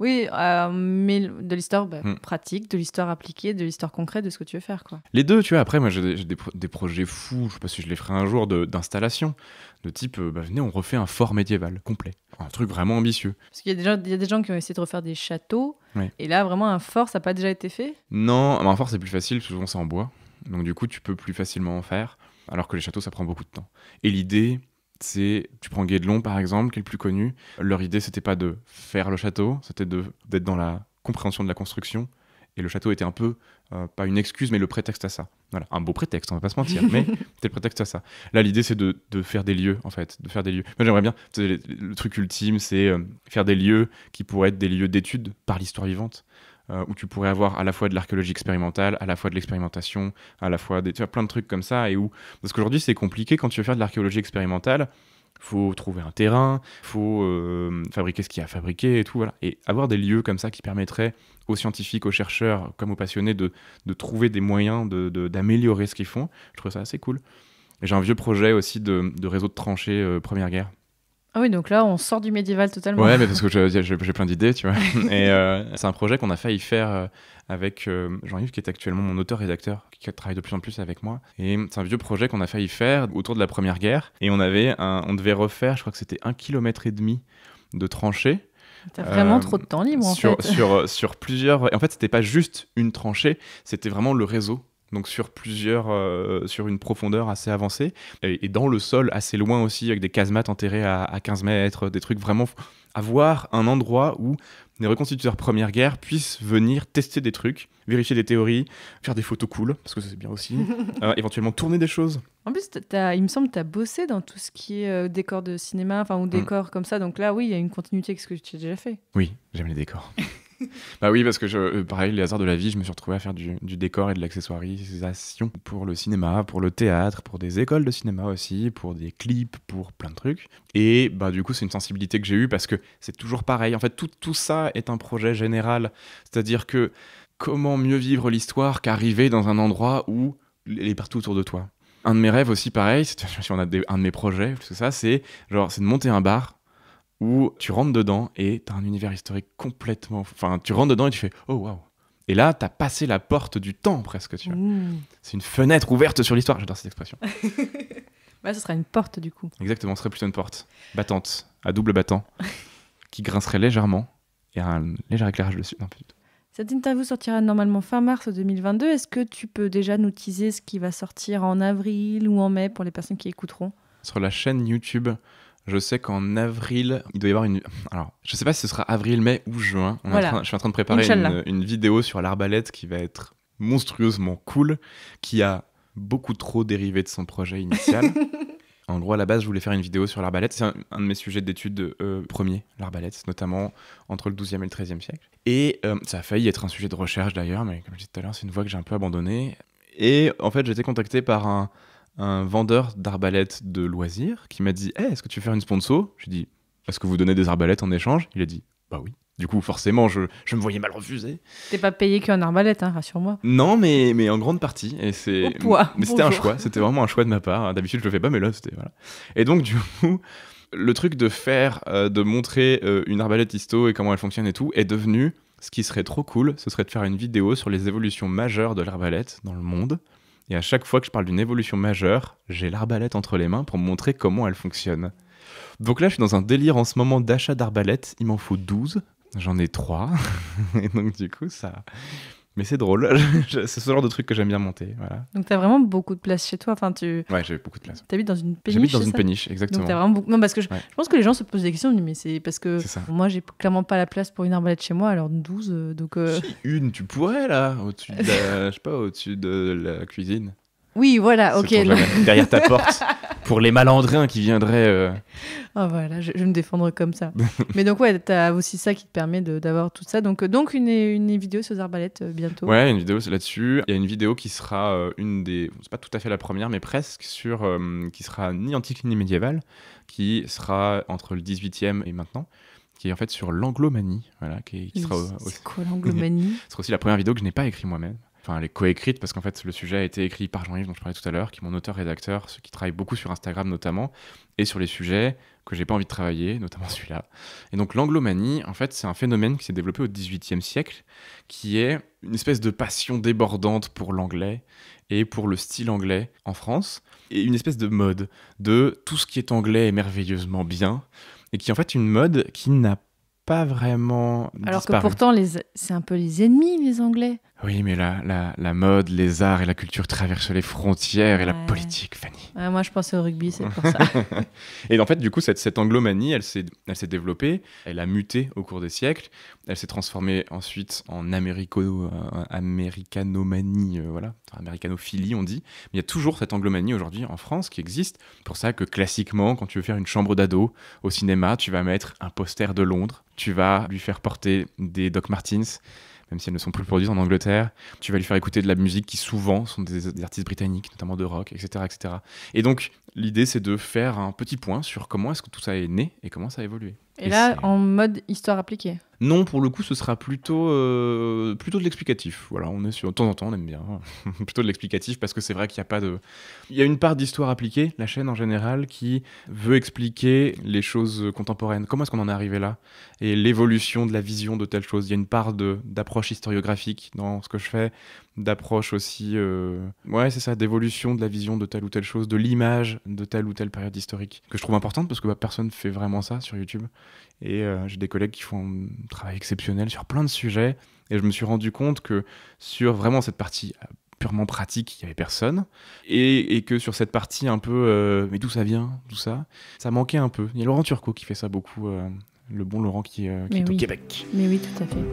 mais de l'histoire pratique, de l'histoire appliquée, de l'histoire concrète de ce que tu veux faire, quoi. Les deux, tu vois. Après, moi, j'ai des projets fous, je sais pas si je les ferai un jour, d'installation. De type, venez, on refait un fort médiéval complet. Un truc vraiment ambitieux. Parce qu'il y a des gens qui ont essayé de refaire des châteaux, oui. Et là, vraiment, un fort, ça n'a pas déjà été fait ? Non, un fort, c'est plus facile, souvent c'est en bois. Donc du coup, tu peux plus facilement en faire. Alors que les châteaux, ça prend beaucoup de temps. Et l'idée, c'est, tu prends Guédelon par exemple, qui est le plus connu. Leur idée, c'était pas de faire le château, c'était d'être dans la compréhension de la construction. Et le château était un peu, pas une excuse, mais le prétexte à ça. Voilà, un beau prétexte, on va pas se mentir, mais c'était le prétexte à ça. Là, l'idée, c'est de faire des lieux, en fait, de faire des lieux. Moi, j'aimerais bien, le truc ultime, c'est faire des lieux qui pourraient être des lieux d'études par l'histoire vivante. Où tu pourrais avoir à la fois de l'archéologie expérimentale, à la fois de l'expérimentation, à la fois tu vois, plein de trucs comme ça. Parce qu'aujourd'hui, c'est compliqué quand tu veux faire de l'archéologie expérimentale. Il faut trouver un terrain, il faut fabriquer ce qu'il y a à fabriquer et tout. Voilà. Et avoir des lieux comme ça qui permettraient aux scientifiques, aux chercheurs, comme aux passionnés, de trouver des moyens d'améliorer ce qu'ils font, je trouve ça assez cool. Et j'ai un vieux projet aussi de réseau de tranchées Première Guerre. Ah oui, donc là, on sort du médiéval totalement. Ouais, mais parce que j'ai plein d'idées, tu vois. Et c'est un projet qu'on a failli faire avec Jean-Yves, qui est actuellement mon auteur-rédacteur, qui travaille de plus en plus avec moi. Et c'est un vieux projet qu'on a failli faire autour de la Première Guerre. Et on devait refaire, je crois que c'était 1,5 km de tranchées. T'as vraiment trop de temps libre, en fait. Sur plusieurs... En fait, c'était pas juste une tranchée, c'était vraiment le réseau. Donc sur une profondeur assez avancée, et dans le sol assez loin aussi, avec des casemates enterrées à 15 mètres, des trucs vraiment... Avoir un endroit où les reconstituteurs Première Guerre puissent venir tester des trucs, vérifier des théories, faire des photos cool, parce que ça, c'est bien aussi, éventuellement tourner des choses. En plus, il me semble que tu as bossé dans tout ce qui est décor de cinéma, ou décor comme ça, donc là, oui, il y a une continuité avec ce que tu as déjà fait. Oui, j'aime les décors. Bah oui, parce que pareil, les hasards de la vie, je me suis retrouvé à faire du décor et de l'accessoirisation pour le cinéma, pour le théâtre, pour des écoles de cinéma aussi, pour des clips, pour plein de trucs. Et bah du coup, c'est une sensibilité que j'ai eue parce que c'est toujours pareil. En fait, tout ça est un projet général. C'est-à-dire que comment mieux vivre l'histoire qu'arriver dans un endroit où elle est partout autour de toi. Un de mes rêves aussi, pareil, si on a un de mes projets, parce que ça, c'est de monter un bar où tu rentres dedans et t'as un univers historique complètement... Enfin, tu rentres dedans et tu fais « Oh, waouh !» Et là, t'as passé la porte du temps, presque, tu vois. C'est une fenêtre ouverte sur l'histoire. J'adore cette expression. Ce sera une porte, du coup. Exactement, ce serait plutôt une porte battante, à double battant, qui grincerait légèrement et un léger éclairage dessus. Non, pas du tout. Cette interview sortira normalement fin mars 2022. Est-ce que tu peux déjà nous teaser ce qui va sortir en avril ou en mai pour les personnes qui écouteront ? Sur la chaîne YouTube... Je sais qu'en avril, il doit y avoir une... Alors, je sais pas si ce sera avril, mai ou juin. Je suis en train de préparer une vidéo sur l'arbalète qui va être monstrueusement cool, qui a beaucoup trop dérivé de son projet initial. En gros, à la base, je voulais faire une vidéo sur l'arbalète. C'est un de mes sujets d'études premiers, l'arbalète, notamment entre le XIIe et le XIIIe siècle. Et ça a failli être un sujet de recherche d'ailleurs, mais comme je disais tout à l'heure, c'est une voie que j'ai un peu abandonnée. Et en fait, j'ai été contacté par un vendeur d'arbalètes de loisirs qui m'a dit « Hey, est-ce que tu veux faire une sponsor ?» J'ai dit « Est-ce que vous donnez des arbalètes en échange ?» Il a dit « Bah oui. » Du coup, forcément, je me voyais mal refuser. T'es pas payé qu'en arbalète, rassure-moi. Non, mais en grande partie. Et au poids. Mais c'était un choix, c'était vraiment un choix de ma part. D'habitude, je le fais pas, mais là, c'était... Voilà. Et donc, du coup, le truc de montrer une arbalète histo et comment elle fonctionne et tout, est devenu... Ce qui serait trop cool, ce serait de faire une vidéo sur les évolutions majeures de l'arbalète dans le monde. Et à chaque fois que je parle d'une évolution majeure, j'ai l'arbalète entre les mains pour me montrer comment elle fonctionne. Donc là, je suis dans un délire en ce moment d'achat d'arbalètes. Il m'en faut 12. J'en ai 3. Et donc du coup, ça... Mais c'est drôle. C'est ce genre de truc que j'aime bien monter. Voilà. Donc t'as vraiment beaucoup de place chez toi. Ouais, j'ai beaucoup de place. T'habites dans une péniche. J'habite dans une péniche, exactement. Donc t'as vraiment beaucoup... Non, parce que je pense que les gens se posent des questions, mais c'est parce que moi, j'ai clairement pas la place pour une arbalète chez moi, alors 12. Donc Si, une, tu pourrais là, au-dessus de la... je sais pas, au-dessus de la cuisine. Oui, voilà, ok. Derrière ta porte, pour les malandrins qui viendraient... voilà, je vais me défendre comme ça. Mais donc, ouais, t'as aussi ça qui te permet d'avoir tout ça. Donc une vidéo sur les arbalètes bientôt. Ouais, une vidéo là-dessus. Il y a une vidéo qui sera une des... C'est pas tout à fait la première, mais presque, qui sera ni antique ni médiévale, qui sera entre le 18e et maintenant, qui est en fait sur l'anglomanie, voilà, qui sera C'est quoi l'anglomanie? Ce sera aussi la première vidéo que je n'ai pas écrite moi-même. Enfin, elle est coécrite parce qu'en fait, le sujet a été écrit par Jean-Yves, dont je parlais tout à l'heure, qui est mon auteur-rédacteur, qui travaille beaucoup sur Instagram notamment, et sur les sujets que j'ai pas envie de travailler, notamment celui-là. Et donc, l'anglomanie, en fait, c'est un phénomène qui s'est développé au XVIIIe siècle, qui est une espèce de passion débordante pour l'anglais et pour le style anglais en France, et une espèce de mode de tout ce qui est anglais est merveilleusement bien, et qui est en fait une mode qui n'a pas vraiment Alors disparu. que pourtant, c'est un peu les ennemis, les Anglais. Oui, mais la mode, les arts et la culture traversent les frontières et la politique, Fanny. Moi, je pensais au rugby, c'est pour ça. Et en fait, du coup, cette anglomanie, elle s'est développée, elle a muté au cours des siècles, elle s'est transformée ensuite en américanomanie, voilà, américanophilie, on dit. Mais il y a toujours cette anglomanie aujourd'hui en France qui existe. C'est pour ça que classiquement, quand tu veux faire une chambre d'ado au cinéma, tu vas mettre un poster de Londres, tu vas lui faire porter des Doc Martens, même si elles ne sont plus produites en Angleterre. Tu vas lui faire écouter de la musique qui souvent sont des artistes britanniques, notamment de rock, etc., etc. Et donc, l'idée, c'est de faire un petit point sur comment est-ce que tout ça est né et comment ça a évolué. Et là, en mode histoire appliquée. Non, pour le coup, ce sera plutôt de l'explicatif. Voilà, on est sur... De temps en temps, on aime bien. Plutôt de l'explicatif, parce que c'est vrai qu'il n'y a pas de... Il y a une part d'histoire appliquée, la chaîne en général, qui veut expliquer les choses contemporaines. Comment est-ce qu'on en est arrivé là? Et l'évolution de la vision de telle chose. Il y a une part d'approche historiographique dans ce que je fais, d'approche aussi... Ouais, c'est ça, d'évolution de la vision de telle ou telle chose, de l'image de telle ou telle période historique, que je trouve importante, parce que personne ne fait vraiment ça sur YouTube. Et j'ai des collègues qui font un travail exceptionnel sur plein de sujets. Et je me suis rendu compte que sur vraiment cette partie purement pratique, il n'y avait personne. Et que sur cette partie un peu mais d'où ça vient, tout ça, ça manquait un peu. Il y a Laurent Turcot qui fait ça beaucoup, le bon Laurent qui est au Québec. Mais oui, tout à fait.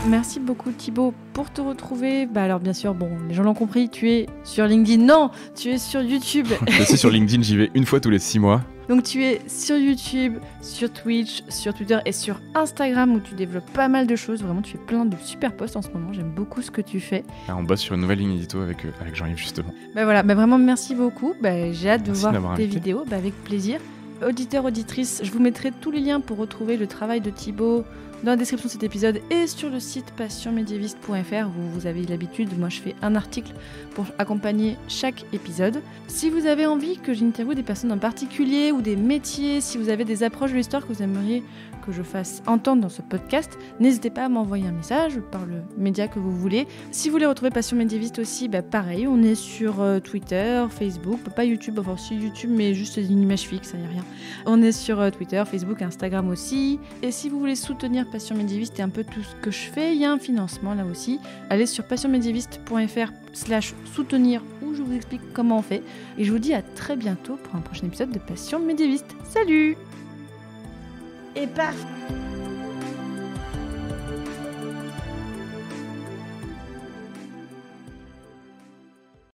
Merci beaucoup Thibaut. Pour te retrouver, alors bien sûr, les gens l'ont compris, tu es sur LinkedIn. Non, tu es sur YouTube. Je suis sur LinkedIn, j'y vais une fois tous les 6 mois. Donc tu es sur YouTube, sur Twitch, sur Twitter et sur Instagram où tu développes pas mal de choses. Vraiment, tu fais plein de super posts en ce moment. J'aime beaucoup ce que tu fais. Là, on bosse sur une nouvelle ligne édito avec Jean-Yves justement. Vraiment merci beaucoup. J'ai hâte de voir tes invité. vidéos, avec plaisir. Auditeurs, auditrices, je vous mettrai tous les liens pour retrouver le travail de Thibaut dans la description de cet épisode et sur le site passionmedieviste.fr où vous avez l'habitude, moi je fais un article pour accompagner chaque épisode. Si vous avez envie que j'interviewe des personnes en particulier ou des métiers, si vous avez des approches de l'histoire que vous aimeriez que je fasse entendre dans ce podcast, n'hésitez pas à m'envoyer un message par le média que vous voulez. Si vous voulez retrouver Passion Médiéviste aussi, pareil, on est sur Twitter, Facebook, pas YouTube, enfin si YouTube mais juste une image fixe, il n'y a rien. On est sur Twitter, Facebook, Instagram aussi. Et si vous voulez soutenir Passion Médiéviste et un peu tout ce que je fais, il y a un financement là aussi. Allez sur passionmédiéviste.fr/soutenir où je vous explique comment on fait. Et je vous dis à très bientôt pour un prochain épisode de Passion Médiéviste. Salut! Et paf!